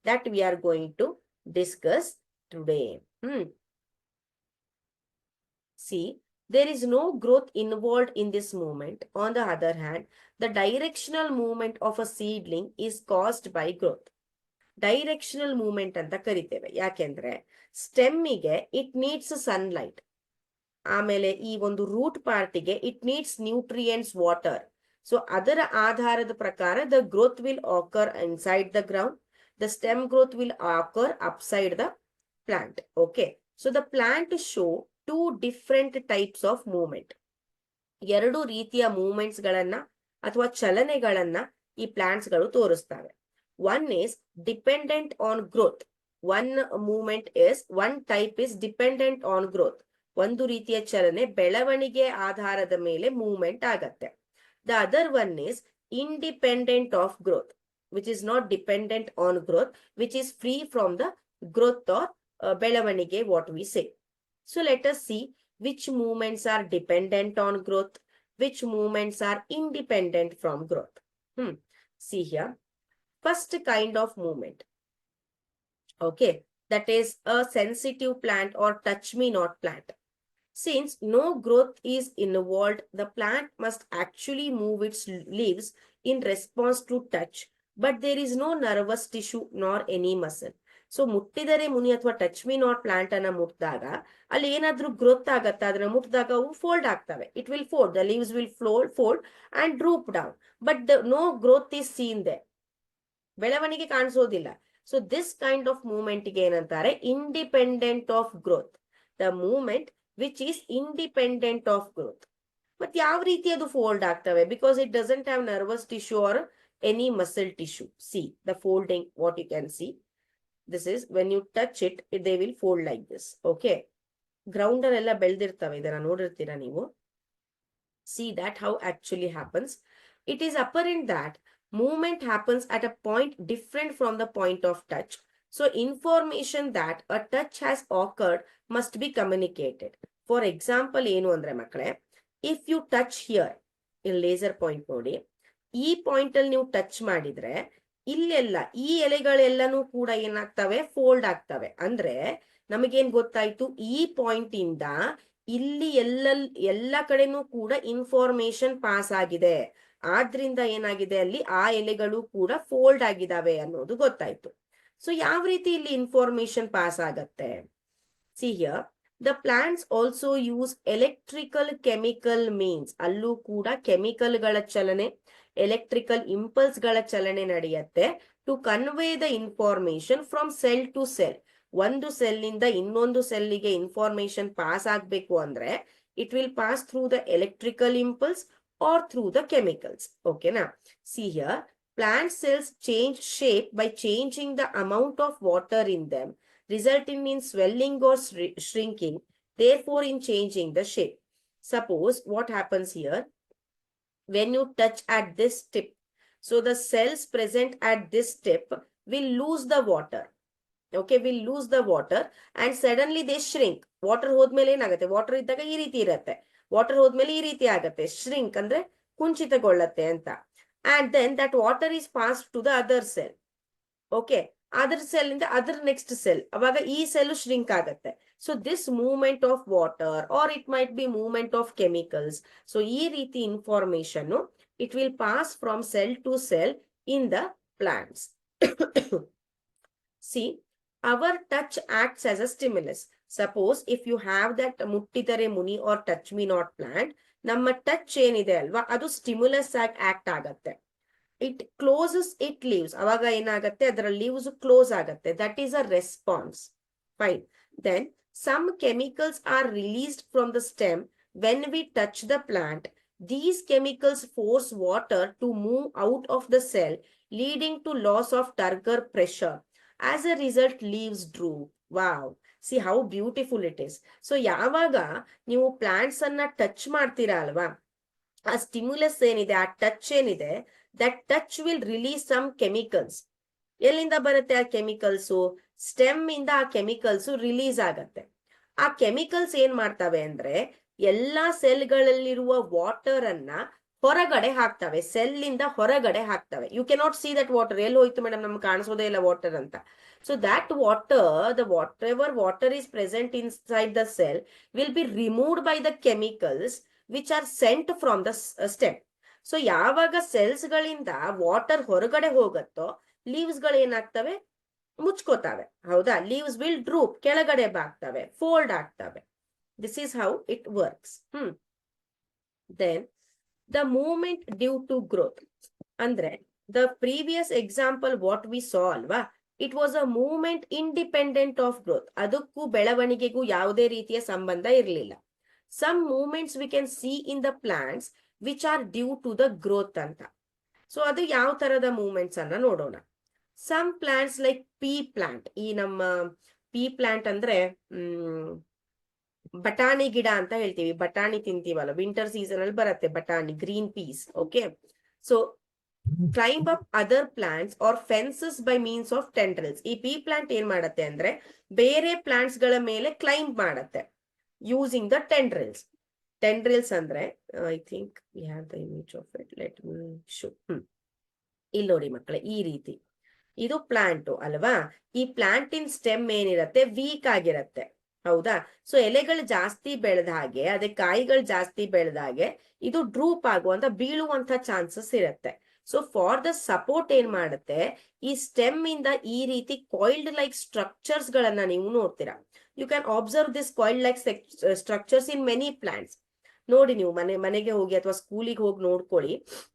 That we are going to discuss today. See, there is no growth involved in this movement. On the other hand, the directional movement of a seedling is caused by growth. Directional movement anta kariteve. ಯಾಕೆಂದ್ರೆ ಸ್ಟೆಮ್ಮಿಗೆ it needs sunlight, ಆಮೇಲೆ ಈ ಒಂದು root ಪಾರ್ಟಿಗೆ it needs nutrients, water. So ಅದರ ಆಧಾರದ ಪ್ರಕಾರ the growth will occur inside the ground, the stem growth will occur upside the plant. Okay, so the plant show two different types of movement. ಎರಡು ರೀತಿಯ movements ಗಳನ್ನ ಅಥವಾ ಚಲನೆಗಳನ್ನ ಈ plants ಗಳು ತೋರಿಸ್ತವೆ. One is dependent on growth. One type is dependent on growth. ಒಂದು ರೀತಿಯ ಚಲನೆ ಬೆಳವಣಿಗೆ ಆಧಾರದ ಮೇಲೆ ಮೂವ್ಮೆಂಟ್ ಆಗತ್ತೆ. The other one is independent of growth, which is not dependent on growth, which is free from the growth or belavanige, what we say. So let us see which movements are dependent on growth, which movements are independent from growth. See here, first kind of movement. Okay, that is a sensitive plant or touch me not plant. Since no growth is involved, the plant must actually move its leaves in response to touch, but there is no nervous tissue nor any muscle. So ಮುಟ್ಟಿದರೆ ಮುನಿ ಅಥವಾ touch me not plant ಅನ್ನ ಮುಟ್ಟಿದಾಗ ಅಲ್ಲಿ ಏನಾದ್ರೂ growth ಆಗತ್ತಾ, ಅದನ್ನ ಮುಟ್ಟಿದಾಗ ಅವು ಫೋಲ್ಡ್ ಆಗ್ತವೆ. It will fold, the leaves will fold and droop down, but no growth is seen they, ಬೆಳವಣಿಗೆ ಕಾಣಿಸೋದಿಲ್ಲ. So this kind of movement ಗೆ ಏನಂತಾರೆ, independent of growth. The movement which is independent of growth. ಮತ್ತೆ ಯಾವ ರೀತಿ ಅದು fold ಆಗ್ತವೆ? Because it doesn't have nervous tissue or any muscle tissue. See the folding, what you can see, this is when you touch it, they will fold like this. Okay, grounder ಎಲ್ಲ ಬೆಳೆದಿರ್ತವೆ, ಇದನ್ನ ನೋಡಿರ್ತೀರಾ ನೀವು. See that how actually happens. It is apparent that movement happens at a point different from the point of touch. So information that a touch has occurred must be communicated. For example, ಏನು ಅಂದ್ರೆ ಮಕ್ಕಳೇ, if you touch here, in laser point ನೋಡಿ, ಈ point ಅಲ್ಲಿ ನೀವು touch ಮಾಡಿದ್ರೆ ಇಲ್ಲೆಲ್ಲ ಈ ಎಲೆಗಳೆಲ್ಲನೂ ಕೂಡ ಏನಾಗ್ತವೆ, ಫೋಲ್ಡ್ ಆಗ್ತವೆ. ಅಂದ್ರೆ ನಮಗೇನ್ ಗೊತ್ತಾಯ್ತು, ಈ ಪಾಯಿಂಟ್ ಇಂದ ಇಲ್ಲಿ ಎಲ್ಲ ಕಡೆನೂ ಕೂಡ ಇನ್ಫಾರ್ಮೇಶನ್ ಪಾಸ್ ಆಗಿದೆ, ಆದ್ರಿಂದ ಏನಾಗಿದೆ, ಅಲ್ಲಿ ಆ ಎಲೆಗಳು ಕೂಡ ಫೋಲ್ಡ್ ಆಗಿದಾವೆ ಅನ್ನೋದು ಗೊತ್ತಾಯ್ತು. ಸೊ ಯಾವ ರೀತಿ ಇಲ್ಲಿ ಇನ್ಫಾರ್ಮೇಶನ್ ಪಾಸ್ ಆಗತ್ತೆ? See here, the plants also use electrical chemical means. ಅಲ್ಲೂ ಕೂಡ ಕೆಮಿಕಲ್ ಗಳ ಚಲನೆ, ಎಲೆಕ್ಟ್ರಿಕಲ್ ಇಂಪಲ್ಸ್ ಗಳ ಚಲನೆ ನಡೆಯುತ್ತೆ. To convey the information from cell to cell. ಒಂದು ಸೆಲ್ ನಿಂದ ಇನ್ನೊಂದು ಸೆಲ್ಗೆ ಇನ್ಫಾರ್ಮೇಶನ್ ಪಾಸ್ ಆಗ್ಬೇಕು ಅಂದ್ರೆ it will pass through the electrical impulse or through the chemicals. ಓಕೆನಾ? See here, plant cells change shape by changing the amount of water in them, resulting in swelling or shrinking, therefore in changing the shape. Suppose what happens here, when you touch at this tip, so the cells present at this tip will lose the water. Okay, will lose the water and suddenly they shrink. Water ಹೋದ್ಮೇಲೆ ಏನಾಗುತ್ತೆ, water ಇದ್ದಾಗ ಈ ರೀತಿ ಇರುತ್ತೆ, water ಹೋದ್ಮೇಲೆ ಈ ರೀತಿ ಆಗುತ್ತೆ. shrink ಅಂದ್ರೆ ಕುಂಚಿತಗೊಳ್ಳತ್ತೆ ಅಂತ. and then that water is passed to the other cell. Okay, other cell ಇಂದ ಅದರ್ ನೆಕ್ಸ್ಟ್ ಸೆಲ್, ಅವಾಗ ಈ ಸೆಲ್ ಶ್ರಿಂಕ್ ಆಗತ್ತೆ. So this movement of water or it might be movement of chemicals. So ಈ ರೀತಿ information it will pass from cell to cell in the plants. See, our touch acts as a stimulus. Suppose if you have that ಮುಟ್ಟಿದರೆ ಮುನಿ or touch me not plant, ನಮ್ಮ touch ಏನಿದೆ ಅಲ್ವಾ, ಅದು stimulus ಆಗಿ act ಆಗತ್ತೆ. It closes it leaves, ಅವಾಗ ಏನಾಗತ್ತೆ, ಅದರ ಲೀವ್ಸ್ ಕ್ಲೋಸ್ ಆಗತ್ತೆ. That is a response. Fine. Then some chemicals are released from the stem when we touch the plant. These chemicals force water to move out of the cell, leading to loss of turgor pressure. As a result leaves droop. Wow, see how beautiful it is. So ಯಾವಾಗ ನೀವು plants ಅನ್ನ touch ಮಾಡ್ತೀರಾ ಅಲ್ವಾ, ಆ stimulus ಏನಿದೆ, ಆ touch ಏನಿದೆ, that touch will release some chemicals. ಎಲ್ಲಿಂದ ಬರುತ್ತೆ ಆ ಕೆಮಿಕಲ್ಸು? ಸ್ಟೆಮ್ ಇಂದ ಆ ಕೆಮಿಕಲ್ಸ್ ರಿಲೀಸ್ ಆಗತ್ತೆ. ಆ ಕೆಮಿಕಲ್ಸ್ ಏನ್ ಮಾಡ್ತವೆ ಅಂದ್ರೆ ಎಲ್ಲಾ ಸೆಲ್ಗಳಲ್ಲಿರುವ ವಾಟರ್ ಅನ್ನ ಹೊರಗಡೆ ಹಾಕ್ತವೆ, ಸೆಲ್ ಇಂದ ಹೊರಗಡೆ ಹಾಕ್ತವೆ. You cannot see that water. ಎಲ್ಲಿ ಹೋಯ್ತು ಮೇಡಮ್, ನಮ್ಗೆ ಕಾಣಿಸೋದೇ ಇಲ್ಲ ವಾಟರ್ ಅಂತ. So that water, the water water is present inside the cell will be removed by the chemicals which are sent from the stem. So ಯಾವಾಗ cells ಗಳಿಂದ water ಹೊರಗಡೆ ಹೋಗತ್ತೋ, ಲೀವ್ಸ್ ಗಳು ಏನಾಗ್ತವೆ, ಮುಚ್ಕೋತಾವೆ. ಹೌದಾ? ಲೀವ್ಸ್ ವಿಲ್ ಡ್ರೂಪ್, ಕೆಳಗಡೆ ಬಾಗ್ತವೆ, fold ಆಗ್ತವೆ. This is how it works. Then the movement due to growth ಅಂದ್ರೆ the previous example what we saw ಅಲ್ವಾ, it was a movement independent of growth. ಅದಕ್ಕೂ ಬೆಳವಣಿಗೆಗೂ ಯಾವುದೇ ರೀತಿಯ ಸಂಬಂಧ ಇರಲಿಲ್ಲ. Some movements we can see in the plants which are due to the growth ಅಂತ. So ಅದು ಯಾವ ತರದ ಮೂವ್ಮೆಂಟ್ಸ್ ಅನ್ನ ನೋಡೋಣ. Some plants like pea plant. ಈ ನಮ್ಮ ಪೀ ಪ್ಲಾಂಟ್ ಅಂದ್ರೆ ಬಟಾಣಿ ಗಿಡ ಅಂತ ಹೇಳ್ತೀವಿ. ಬಟಾಣಿ ತಿಂತೀವಲ್ಲ, ವಿಂಟರ್ ಸೀಸನ್ ಅಲ್ಲಿ ಬರುತ್ತೆ ಬಟಾಣಿ, green peas. Okay, so climb up other plants or fences by means of tendrils. ಈ ಪೀ ಪ್ಲಾಂಟ್ ಏನ್ ಮಾಡತ್ತೆ ಅಂದ್ರೆ ಬೇರೆ ಪ್ಲಾಂಟ್ಸ್ ಗಳ ಮೇಲೆ ಕ್ಲೈಂಬ್ ಮಾಡತ್ತೆ ಯೂಸಿಂಗ್ ದ ಟೆಂಡ್ರಿಲ್ಸ್. ಟೆಂಡ್ರಿಲ್ಸ್ ಅಂದ್ರೆ I think we have the image of it, let me show. ಇಲ್ಲಿ ನೋಡಿ ಮಕ್ಕಳೇ, ಈ ರೀತಿ ಇದು ಪ್ಲಾಂಟ್ ಅಲ್ವಾ. ಈ ಪ್ಲಾಂಟಿನ್ ಸ್ಟೆಮ್ ಏನಿರತ್ತೆ, ವೀಕ್ ಆಗಿರತ್ತೆ. ಹೌದಾ? ಸೊ ಎಲೆಗಳು ಜಾಸ್ತಿ ಬೆಳೆದ ಹಾಗೆ, ಅದೇ ಕಾಯಿಗಳು ಜಾಸ್ತಿ ಬೆಳೆದ ಹಾಗೆ ಇದು ಡ್ರೂಪ್ ಆಗುವಂತ, ಬೀಳುವಂತ ಚಾನ್ಸಸ್ ಇರುತ್ತೆ. ಸೊ ಫಾರ್ ದ ಸಪೋರ್ಟ್ ಏನ್ ಮಾಡುತ್ತೆ, ಈ ಸ್ಟೆಮ್ ಇಂದ ಈ ರೀತಿ ಕಾಯಿಲ್ಡ್ ಲೈಕ್ ಸ್ಟ್ರಕ್ಚರ್ಸ್ ಗಳನ್ನ ನೀವು ನೋಡ್ತೀರಾ. You can observe this coiled like structures in many plants. ನೋಡಿ, ನೀವು ಮನೆಗೆ ಹೋಗಿ ಅಥವಾ ಸ್ಕೂಲಿಗೆ ಹೋಗಿ ನೋಡ್ಕೊಳ್ಳಿ,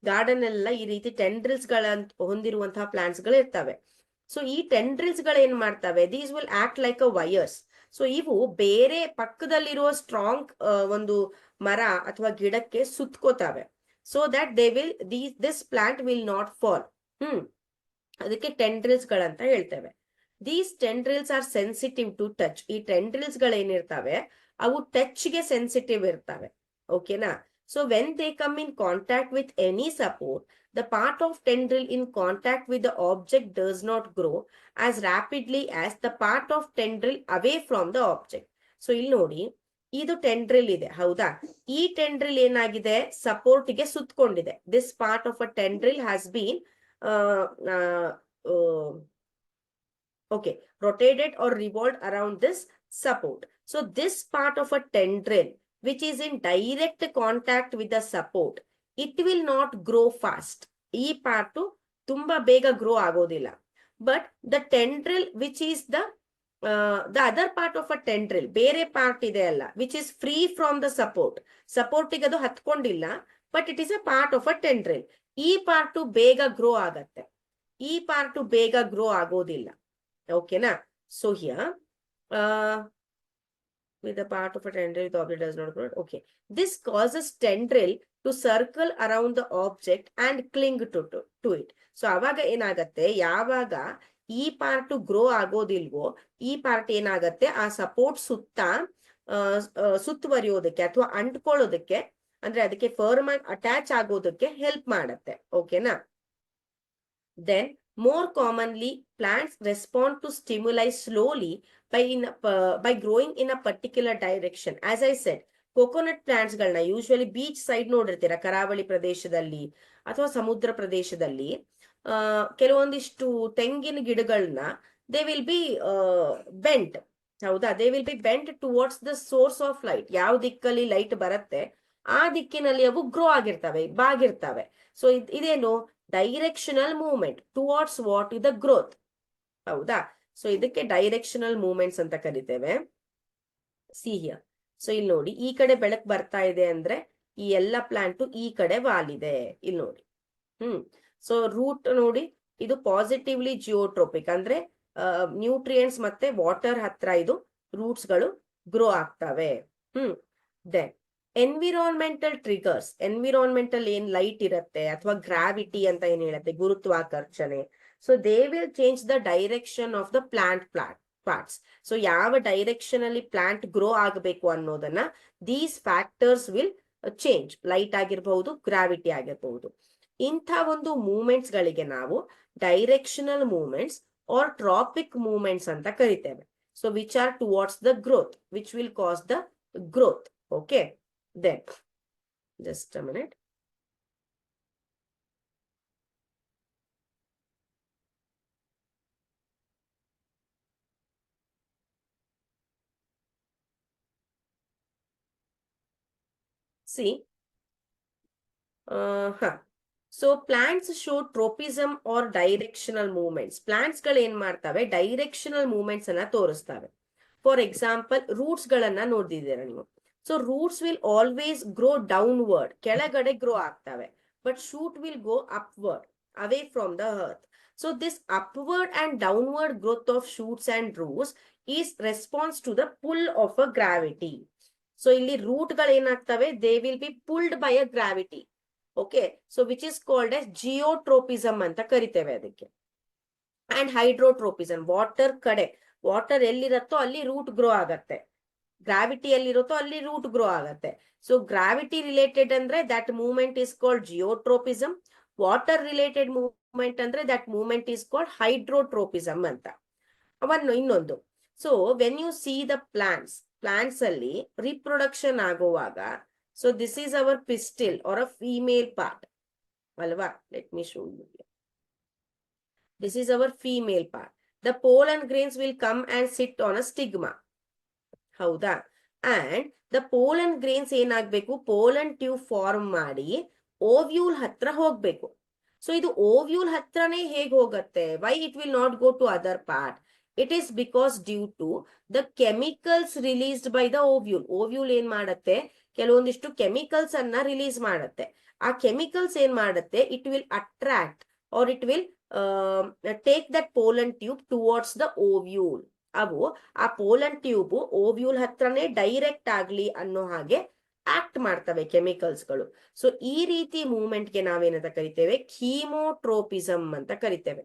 ಗಾರ್ಡನ್ ಎಲ್ಲ ಈ ರೀತಿ ಟೆಂಡ್ರಿಲ್ಸ್ ಗಳ ಹೊಂದಿರುವಂತಹ ಪ್ಲಾಂಟ್ಸ್ ಗಳು ಇರ್ತವೆ. ಸೊ ಈ ಟೆಂಡ್ರಿಲ್ಸ್ ಗಳು ಏನ್ ಮಾಡ್ತವೆ, these will act like a wires. So ಇವು ಬೇರೆ ಪಕ್ಕದಲ್ಲಿರುವ ಸ್ಟ್ರಾಂಗ್ ಒಂದು ಮರ ಅಥವಾ ಗಿಡಕ್ಕೆ ಸುತ್ಕೋತಾವೆ. So that they will this plant will not fall. ಅದಕ್ಕೆ ಟೆಂಡ್ರಿಲ್ಸ್ ಗಳಂತ ಹೇಳ್ತೇವೆ. These tendrils are sensitive to touch. ಈ ಟೆಂಡ್ರಿಲ್ಸ್ ಗಳೇನಿರ್ತವೆ ಅವು ಟಚ್ ಗೆ ಸೆನ್ಸಿಟಿವ್ ಇರ್ತವೆ. ಓಕೆನಾ? So when they come in contact with any support, the part of tendril in contact with the object does not grow as rapidly as the part of tendril away from the object. So ಇಲ್ಲಿ ನೋಡಿ, ಇದು tendril ಇದೆ, ಹೌದಾ? ಈ tendril ಏನಾಗಿದೆ, support ಗೆ ಸುತ್ತಕೊಂಡಿದೆ. This part of a tendril has been rotated or revolved around this support. So this part of a tendril which is in direct contact with the support, it will not grow fast. ಈ part ತುಂಬಾ ಬೇಗ grow ಆಗೋದಿಲ್ಲ. But the tendril which is the other part of a tendril, ಬೇರೆ part ಇದೆ ಅಲ್ಲ, which is free from the support. ಸಪೋರ್ಟಿಗೆ ಅದು ಹತ್ಕೊಂಡಿಲ್ಲ, but it is a part of a tendril. ಈ ಪಾರ್ಟು ಬೇಗ ಗ್ರೋ ಆಗತ್ತೆ, ಈ ಪಾರ್ಟು ಬೇಗ ಗ್ರೋ ಆಗೋದಿಲ್ಲ. ಓಕೆನಾ? So here with the part of a tendril the object does not grow. Okay, this causes tendril to circle around the object and cling to it. So ಅವಾಗ ಏನಾಗತ್ತೆ, ಯಾವಾಗ ಈ ಪಾರ್ಟ್ ಗ್ರೋ ಆಗೋದಿಲ್ವೋ, ಈ part ಏನಾಗತ್ತೆ, ಆ support ಸುತ್ತುವರಿಯೋದಕ್ಕೆ ಅಥವಾ ಅಂಟ್ಕೊಳ್ಳೋದಕ್ಕೆ, ಅಂದ್ರೆ ಅದಕ್ಕೆ ಫರ್ಮ್ ಆಗಿ ಅಟ್ಯಾಚ್ ಆಗೋದಕ್ಕೆ ಹೆಲ್ಪ್ ಮಾಡತ್ತೆ. ಓಕೆನಾ? Then more commonly plants respond to stimuli slowly by growing in a particular direction. As I said, coconut plants ಗಳನ್ನ ಯೂಶುವಲಿ ಬೀಚ್ ಸೈಡ್ ನೋಡಿರ್ತೀರಾ, ಕರಾವಳಿ ಪ್ರದೇಶದಲ್ಲಿ ಅಥವಾ ಸಮುದ್ರ ಪ್ರದೇಶದಲ್ಲಿ ಕೆಲವೊಂದಿಷ್ಟು ತೆಂಗಿನ ಗಿಡಗಳನ್ನ ದೇ ವಿಲ್ ಬಿ ಬೆಂಟ್, ಹೌದಾ? They will B bent towards the source of light. ಯಾವ ದಿಕ್ಕಲ್ಲಿ ಲೈಟ್ ಬರುತ್ತೆ ಆ ದಿಕ್ಕಿನಲ್ಲಿ ಅವು ಗ್ರೋ ಆಗಿರ್ತವೆ, ಬಾಗಿರ್ತವೆ. ಸೊ ಇದೇನು, directional movement towards what the growth, ಹೌದಾ? ಸೊ ಇದಕ್ಕೆ ಡೈರೆಕ್ಷನಲ್ ಮೂವ್ಮೆಂಟ್ಸ್ ಅಂತ ಕರಿತೇವೆ. See here. ಸೊ ಇಲ್ಲಿ ನೋಡಿ, ಈ ಕಡೆ ಬೆಳಕು ಬರ್ತಾ ಇದೆ ಅಂದ್ರೆ ಈ ಎಲ್ಲ ಪ್ಲಾಂಟು ಈ ಕಡೆ ವಾಲಿದೆ. ಇಲ್ಲಿ ನೋಡಿ. ಸೊ ರೂಟ್ ನೋಡಿ, ಇದು ಪಾಸಿಟಿವ್ಲಿ ಜಿಯೋಟ್ರೋಪಿಕ್, ಅಂದ್ರೆ ನ್ಯೂಟ್ರಿಯೆಂಟ್ಸ್ ಮತ್ತೆ ವಾಟರ್ ಹತ್ರ ಇದು ರೂಟ್ಸ್ ಗಳು ಗ್ರೋ ಆಗ್ತವೆ. Then environmental triggers. ಎನ್ವಿರಾನ್ಮೆಂಟಲ್ ಏನ್ ಲೈಟ್ ಇರುತ್ತೆ ಅಥವಾ ಗ್ರಾವಿಟಿ ಅಂತ ಏನ್ ಹೇಳುತ್ತೆ, ಗುರುತ್ವಾಕರ್ಷಣೆ. So they will change the direction of the plant parts. So ಯಾವ ಡೈರೆಕ್ಷನ್ ಅಲ್ಲಿ ಪ್ಲಾಂಟ್ ಗ್ರೋ ಆಗಬೇಕು ಅನ್ನೋದನ್ನ these factors will change. Light ಆಗಿರಬಹುದು, ಗ್ರಾವಿಟಿ ಆಗಿರಬಹುದು. ಇಂಥ ಒಂದು ಮೂವ್ಮೆಂಟ್ಸ್ ಗಳಿಗೆ ನಾವು directional movements or tropic movements ಅಂತ ಕರಿತೇವೆ. So which are towards the growth, which will cause the growth. Okay, then just a minute. See, so plants show tropism or directional movements. Plants ಗಳು ಏನ್ ಮಾಡ್ತವೆ, directional movements ಅನ್ನ ತೋರಿಸ್ತವೆ. For example, roots ಗಳನ್ನ ನೋಡಿದ್ದೀರಾ ನೀವು. So roots will always grow downward, ಕೆಳಗಡೆ grow ಆಗ್ತವೆ. But shoot will go upward, away from the earth. So this upward and downward growth of shoots and roots is response to the pull of a gravity. So ಇಲ್ಲಿ root ಗಳು ಏನಾಗ್ತವೆ, they will be pulled by a gravity. Okay, so which is called as geotropism ಅಂತ ಕರಿತೇವೆ ಅದಕ್ಕೆ. And hydrotropism, water ಕಡೆ, water ಎಲ್ಲಿರತ್ತೋ ಅಲ್ಲಿ root grow ಆಗತ್ತೆ, ಗ್ರಾವಿಟಿ ಎಲ್ಲಿರುತ್ತೋ ಅಲ್ಲಿ ರೂಟ್ ಗ್ರೋ ಆಗತ್ತೆ. ಸೊ ಗ್ರಾವಿಟಿ ರಿಲೇಟೆಡ್ ಅಂದ್ರೆ that movement is called geotropism. Water related movement ಅಂದ್ರೆ that movement is called hydrotropism ಅಂತ. ಇನ್ನೊಂದು, so when you see the plants ಅಲ್ಲಿ ರಿಪ್ರೊಡಕ್ಷನ್ ಆಗುವಾಗ, so this is our pistil or a female part ಅಲ್ವಾ? Let me show you. This is our female part. The pollen grains will come and sit on a stigma, ಹೌದಾ? And the pollen grains ಏನಾಗ್ಬೇಕು, pollen tube form ಮಾಡಿ ovule ಹತ್ರ ಹೋಗ್ಬೇಕು. So ಇದು ovule ಹತ್ರನೇ ಹೇಗೆ ಹೋಗುತ್ತೆ? Why it will not go to other part? It is because due to the chemicals released by the ovule. Ovule ಏನ್ ಮಾಡತ್ತೆ? ಕೆಲವೊಂದಿಷ್ಟು ಕೆಮಿಕಲ್ಸ್ ಅನ್ನ ರಿಲೀಸ್ ಮಾಡತ್ತೆ. ಆ ಕೆಮಿಕಲ್ಸ್ ಏನ್ ಮಾಡತ್ತೆ? It will attract or it will take that pollen tube towards the ovule. ಅವು ಆ ಪೋಲನ್ ಟ್ಯೂಬ್ ಓವ್ಯೂಲ್ ಹತ್ರನೇ ಡೈರೆಕ್ಟ್ ಆಗ್ಲಿ ಅನ್ನೋ ಹಾಗೆ ಆಕ್ಟ್ ಮಾಡ್ತವೆ ಕೆಮಿಕಲ್ಸ್ಗಳು. ಸೊ ಈ ರೀತಿ ಮೂವ್ಮೆಂಟ್ಗೆ ನಾವೇನಂತ ಕರಿತೇವೆ? ಕೀಮೋಟ್ರೋಪಿಸಮ್ ಅಂತ ಕರಿತೇವೆ.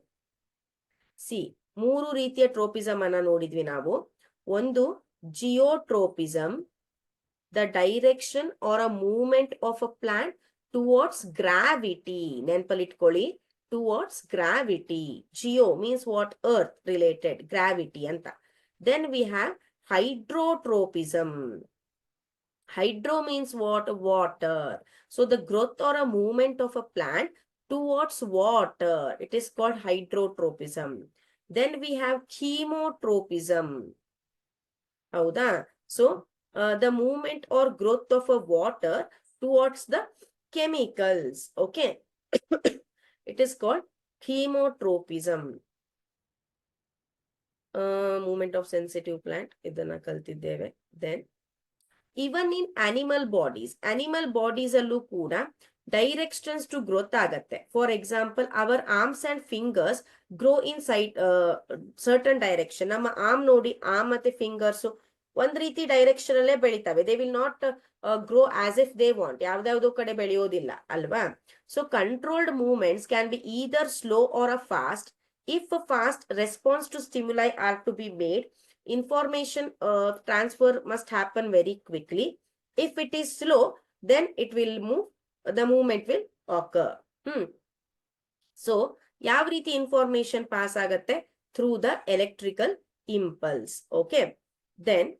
ಸಿ, 3 ರೀತಿಯ ಟ್ರೋಪಿಸಮ್ ಅನ್ನ ನೋಡಿದ್ವಿ ನಾವು. ಒಂದು geotropism, the direction or a movement of a plant towards gravity. ನೆನಪಲ್ಲಿ ಇಟ್ಕೊಳ್ಳಿ, towards gravity. Geo means what? Earth related, gravity ಅಂತ. Then we have hydrotropism. Hydro means what? Water. So the growth or a movement of a plant towards water, it is called hydrotropism. Then we have chemotropism. Hauda? So the movement or growth of a water towards the chemicals. Okay. It is called chemotropism. Movement of sensitive plant. Idanna kaltiddeve. Then even in animal bodies ಅಲ್ಲೂ ಕೂಡ directions to growth ಆಗತ್ತೆ. For example, our arms and fingers grow in certain direction. ನಮ್ಮ arm ನೋಡಿ, arm ಮತ್ತೆ fingers ಒಂದ್ ರೀತಿ direction ಅಲ್ಲೇ ಬೆಳಿತವೆ. They will not grow as if they want. ಯಾವ್ದಾವ್ದೋ ಕಡೆ ಬೆಳೆಯೋದಿಲ್ಲ ಅಲ್ವಾ? So controlled movements can be either slow or a fast. If a fast response to stimuli are to be made, information transfer must happen very quickly. If it is slow, then it will move, the movement will occur. So ಯಾವ ರೀತಿ information pass ಆಗತ್ತೆ? Through the electrical impulse. Okay. Then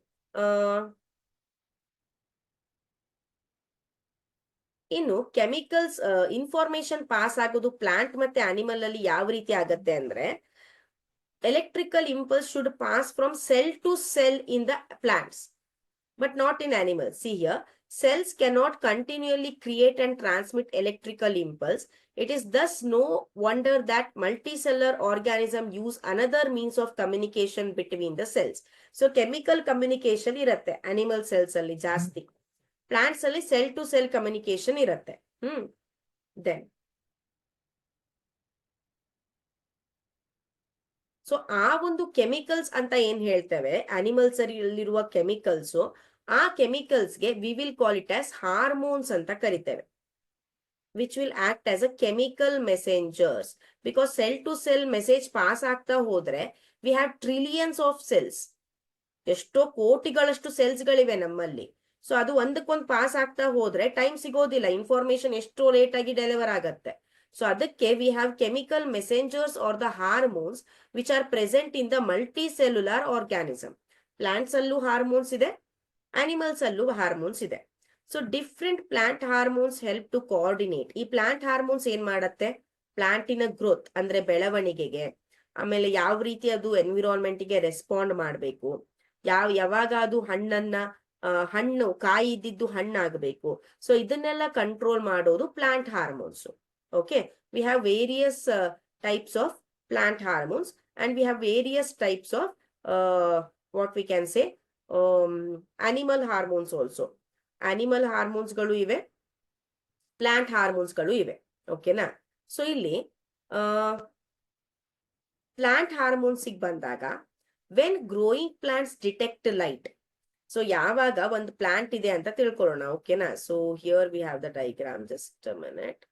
ಇನ್ನು chemicals information pass ಆಗೋದು plant ಮತ್ತೆ animal ಅಲ್ಲಿ ಯಾವ ರೀತಿ ಆಗತ್ತೆ ಅಂದ್ರೆ, electrical impulse should pass from cell to cell in the plants, but not in animals. See here, cells cannot continually create and transmit electrical impulse. It is thus no wonder that multicellular organisms use another means of communication between the cells. So chemical communication irutte animal cells alli ಜಾಸ್ತಿ, plants alli cell to cell communication irutte. Then so ಆ ಒಂದು chemicals ಅಂತ ಏನ್ ಹೇಳ್ತೇವೆ, animals ಅಲ್ಲಿರುವ chemicals, ಆ ಕೆಮಿಕಲ್ಸ್ಗೆ we will call it as hormones ಅಂತ ಕರಿತೇವೆ, which will act as a chemical messengers. Because cell to cell message pass ಆಗ್ತಾ ಹೋದ್ರೆ we have trillions of cells. ಎಷ್ಟೋ ಕೋಟಿಗಳಷ್ಟು ಸೆಲ್ಸ್ ಗಳಿವೆ ನಮ್ಮಲ್ಲಿ. ಸೊ ಅದು ಒಂದಕ್ಕೊಂದು ಪಾಸ್ ಆಗ್ತಾ ಹೋದ್ರೆ ಟೈಮ್ ಸಿಗೋದಿಲ್ಲ, ಇನ್ಫಾರ್ಮೇಶನ್ ಎಷ್ಟೋ ಲೇಟ್ ಆಗಿ ಡೆಲಿವರ್ ಆಗತ್ತೆ. ಸೊ ಅದಕ್ಕೆ we have chemical messengers or the hormones which are present in the multicellular organism. Plants ಅಲ್ಲೂ ಹಾರ್ಮೋನ್ಸ್ ಇದೆ, ಅನಿಮಲ್ಸ್ ಅಲ್ಲೂ ಹಾರ್ಮೋನ್ಸ್ ಇದೆ. So different plant hormones help to coordinate. ಈ ಪ್ಲಾಂಟ್ ಹಾರ್ಮೋನ್ಸ್ ಏನ್ ಮಾಡತ್ತೆ? ಪ್ಲಾಂಟಿನ ಗ್ರೋತ್ ಅಂದ್ರೆ ಬೆಳವಣಿಗೆಗೆ, ಆಮೇಲೆ ಯಾವ ರೀತಿ ಅದು ಎನ್ವಿರಾನ್ಮೆಂಟ್ ಗೆ ರೆಸ್ಪಾಂಡ್ ಮಾಡಬೇಕು, ಯಾವಾಗ ಅದು ಹಣ್ಣು ಕಾಯಿ ಇದ್ದಿದ್ದು ಹಣ್ಣಾಗಬೇಕು. ಸೊ ಇದನ್ನೆಲ್ಲ ಕಂಟ್ರೋಲ್ ಮಾಡೋದು plant hormones. Okay, we have various types of plant hormones, and we have various types of what we can say animal hormones also. Animal hormones galu ive, plant hormones galu ive. Okay na? So illi plant hormones ig bandaga, when growing plants detect light. So yavaga ಒಂದು plant ಇದೆ ಅಂತ ತಿಳ್ಕೊಳ್ಳೋಣ. Okay na? So here we have the diagram. Just a minute.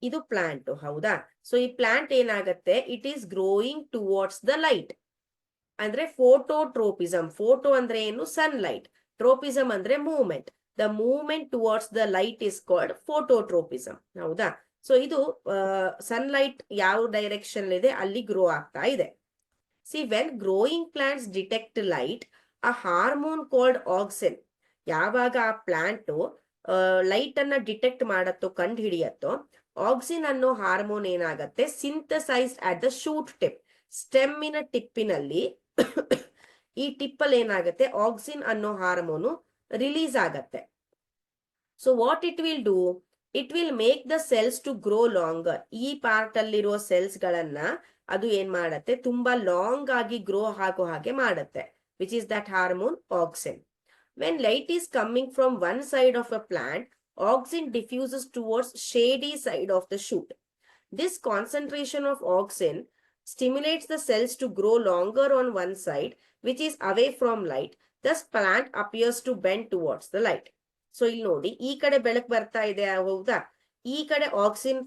ಇದು plant, ಹೌದಾ? ಸೊ ಈ plant ಏನಾಗತ್ತೆ? It is growing towards the light, ಅಂದ್ರೆ ಫೋಟೋಟ್ರೋಪಿಸಮ್. ಫೋಟೋ ಅಂದ್ರೆ ಏನು? ಸನ್ಲೈಟ್. ಟ್ರೋಪಿಸಮ್ ಅಂದ್ರೆ movement. The movement towards the light is called phototropism, ಹೌದಾ? ಸೊ ಇದು ಸನ್ಲೈಟ್ ಯಾವ ಡೈರೆಕ್ಷನ್ ಇದೆ ಅಲ್ಲಿ ಗ್ರೋ ಆಗ್ತಾ ಇದೆ. See, when growing plants detect light, a hormone called auxin, ಯಾವಾಗ ಆ ಪ್ಲಾಂಟ್ ಲೈಟ್ ಅನ್ನ ಡಿಟೆಕ್ಟ್ ಮಾಡತ್ತೋ, ಕಂಡು ಹಿಡಿಯತ್ತೋ, ಆಕ್ಸಿನ್ ಅನ್ನೋ ಹಾರ್ಮೋನ್ ಏನಾಗತ್ತೆ? Synthesized at the shoot tip, ಸ್ಟೆಮ್ಮಿನ ಟಿಪ್ಪಿನಲ್ಲಿ ಈ ಟಿಪ್ಪಲ್ಲಿ ಏನಾಗುತ್ತೆ, ಆಕ್ಸಿನ್ ಅನ್ನೋ ಹಾರ್ಮೋನು ರಿಲೀಸ್ ಆಗತ್ತೆ. So what it will do, it will make the cells to grow longer. ಈ ಪಾರ್ಟ್ ಅಲ್ಲಿರುವ ಸೆಲ್ಸ್ ಗಳನ್ನ ಅದು ಏನ್ ಮಾಡತ್ತೆ, ತುಂಬಾ ಲಾಂಗ್ ಆಗಿ ಗ್ರೋ ಆಗೋ ಹಾಗೆ ಮಾಡತ್ತೆ, which is that hormone auxin. When light is coming from one side of a plant, auxin diffuses towards shady side of the shoot. This concentration of auxin stimulates the cells to grow longer on one side, which is away from light. Thus, plant appears to bend towards the light. So, ಇಲ್ಲಿ ನೋಡಿ, ಈ ಕಡೆ ಬೆಳಕು ಬರ್ತಾ ಇದೆ, ಹೌದಾ, ಈ ಕಡೆ ಆಕ್ಸಿನ್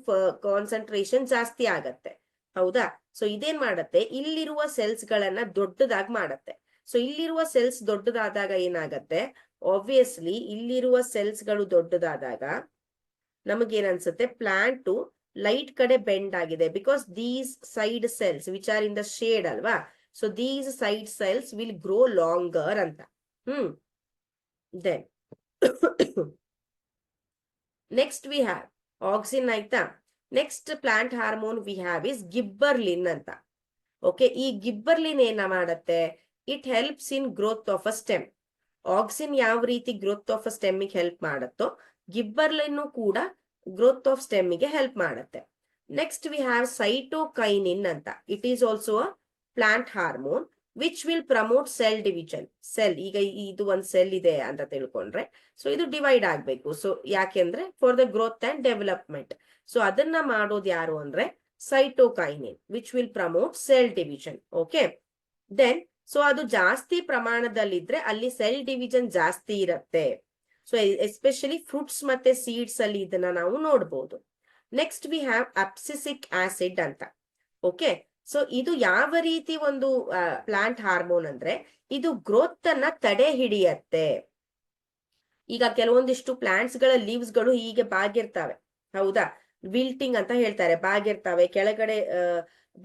ಕಾನ್ಸಂಟ್ರೇಷನ್ ಜಾಸ್ತಿ ಆಗತ್ತೆ, ಹೌದಾ. ಸೊ ಇದೇನ್ ಮಾಡತ್ತೆ, ಇಲ್ಲಿರುವ ಸೆಲ್ಸ್ ಗಳನ್ನ ದೊಡ್ಡದಾಗಿ ಮಾಡತ್ತೆ. ಸೊ ಇಲ್ಲಿರುವ ಸೆಲ್ಸ್ ದೊಡ್ಡದಾದಾಗ ಏನಾಗತ್ತೆ, ಆಬ್ವಿಯಸ್ಲಿ ಇಲ್ಲಿರುವ ಸೆಲ್ಸ್ ಗಳು ದೊಡ್ಡದಾದಾಗ ನಮಗೇನ್ ಅನ್ಸುತ್ತೆ, ಪ್ಲಾಂಟ್ ಲೈಟ್ ಕಡೆ ಬೆಂಡ್ ಆಗಿದೆ, because these side cells which are in the shade ಅಲ್ವಾ. So these side cells will grow longer ಅಂತ. Then next we have auxin ಆಯ್ತಾ. Next plant hormone we have is gibberellin ಅಂತ. Okay, ಈ gibberellin ಏನ ಮಾಡತ್ತೆ, it helps in growth of a stem. Auxin ಯಾವ ರೀತಿ growth of a ಸ್ಟೆಮ್ಮಿಗೆ help ಮಾಡತ್ತೋ, ಗಿಬ್ಬರ್ಲಿನ್ ಕೂಡ ಗ್ರೋತ್ ಆಫ್ ಸ್ಟೆಮ್ಮಿಗೆ ಹೆಲ್ಪ್ ಮಾಡತ್ತೆ. ನೆಕ್ಸ್ಟ್ ವಿ ಹ್ಯಾವ್ ಸೈಟೋಕೈನಿನ್ ಅಂತ. It is also a plant hormone which will promote cell division. Cell, ಈಗ ಇದು ಒಂದು ಸೆಲ್ ಇದೆ ಅಂತ ತಿಳ್ಕೊಂಡ್ರೆ, ಸೊ ಇದು ಡಿವೈಡ್ ಆಗ್ಬೇಕು. ಸೊ ಯಾಕೆಂದ್ರೆ for the growth and development. So ಅದನ್ನ ಮಾಡೋದು ಯಾರು ಅಂದ್ರೆ cytokinin, which will promote cell division. Okay, then so ಅದು ಜಾಸ್ತಿ ಪ್ರಮಾಣದಲ್ಲಿದ್ರೆ ಅಲ್ಲಿ ಸೆಲ್ ಡಿವಿಷನ್ ಜಾಸ್ತಿ ಇರುತ್ತೆ. ಸೊ ಎಸ್ಪೆಷಲಿ ಫ್ರೂಟ್ಸ್ ಮತ್ತೆ ಸೀಡ್ಸ್ ಅಲ್ಲಿ ಇದನ್ನ ನಾವು ನೋಡ್ಬೋದು. Next we have abscisic acid ಅಂತ. ಓಕೆ, ಸೊ ಇದು ಯಾವ ರೀತಿ ಒಂದು ಪ್ಲಾಂಟ್ ಹಾರ್ಮೋನ್ ಅಂದ್ರೆ, ಇದು ಗ್ರೋತ್ ಅನ್ನ ತಡೆ ಹಿಡಿಯತ್ತೆ. ಈಗ ಕೆಲವೊಂದಿಷ್ಟು ಪ್ಲಾಂಟ್ಸ್ ಗಳ ಲೀವ್ಸ್ ಗಳು ಹೀಗೆ ಬಾಗಿರ್ತಾವೆ, ಹೌದಾ, ವಿಲ್ಟಿಂಗ್ ಅಂತ ಹೇಳ್ತಾರೆ, ಬಾಗಿರ್ತಾವೆ, ಕೆಳಗಡೆ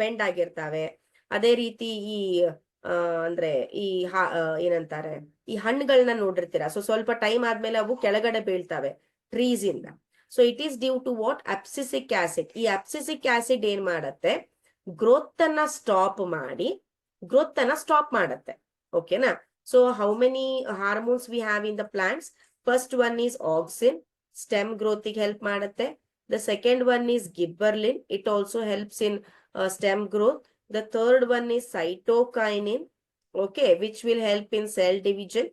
ಬೆಂಡ್ ಆಗಿರ್ತಾವೆ. ಅದೇ ರೀತಿ ಈ ಅಂದ್ರೆ ಈ ಏನಂತಾರೆ, ಈ ಹಣ್ಣುಗಳನ್ನ ನೋಡಿರ್ತೀರಾ, ಸೊ ಸ್ವಲ್ಪ ಟೈಮ್ ಆದ್ಮೇಲೆ ಅವು ಕೆಳಗಡೆ ಬೀಳ್ತವೆ ಟ್ರೀಸ್ ಇಂದ. So it is due to what, abscisic acid. ಈ ಅಬ್ಸಿಸಿಕ್ ಆಸಿಡ್ ಏನ್ ಮಾಡತ್ತೆ, ಗ್ರೋತ್ ಅನ್ನ ಸ್ಟಾಪ್ ಮಾಡತ್ತೆ. ಓಕೆನಾ. So how many hormones we have in the plants? First one is auxin, stem growth ಗೆ ಹೆಲ್ಪ್ ಮಾಡುತ್ತೆ. The second one is gibberellin, it also helps in stem growth. The third one is cytokinin, okay, which will help in cell division.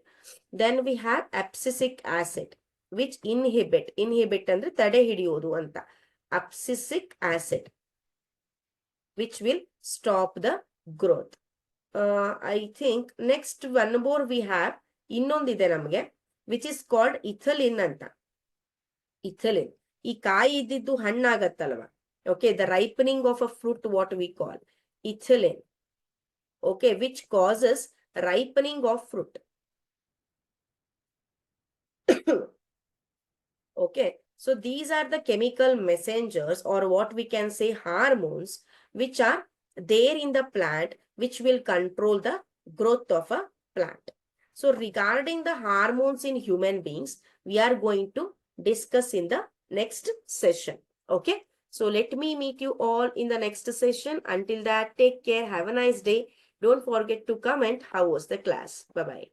Then we have abscisic acid, which inhibit ಅಂದ್ರೆ ತಡೆ ಹಿಡಿಯೋದು ಅಂತ, abscisic acid, which will stop the growth. I think next one more we have, ಇನ್ನೊಂದಿದೆ ನಮಗೆ, which is called ethylene ಅಂತ. Ethylene, ಈ ಕಾಯಿ ಇದ್ದಿದ್ದು ಹಣ್ಣಾಗತ್ತಲ್ವಾ, okay, the ripening of a fruit, what we call ethylene, okay, which causes ripening of fruit. Okay, so these are the chemical messengers, or what we can say hormones, which are there in the plant, which will control the growth of a plant. So regarding the hormones in human beings, we are going to discuss in the next session. Okay, so let me meet you all in the next session. Until that, take care, have a nice day. Don't forget to comment how was the class. Bye bye.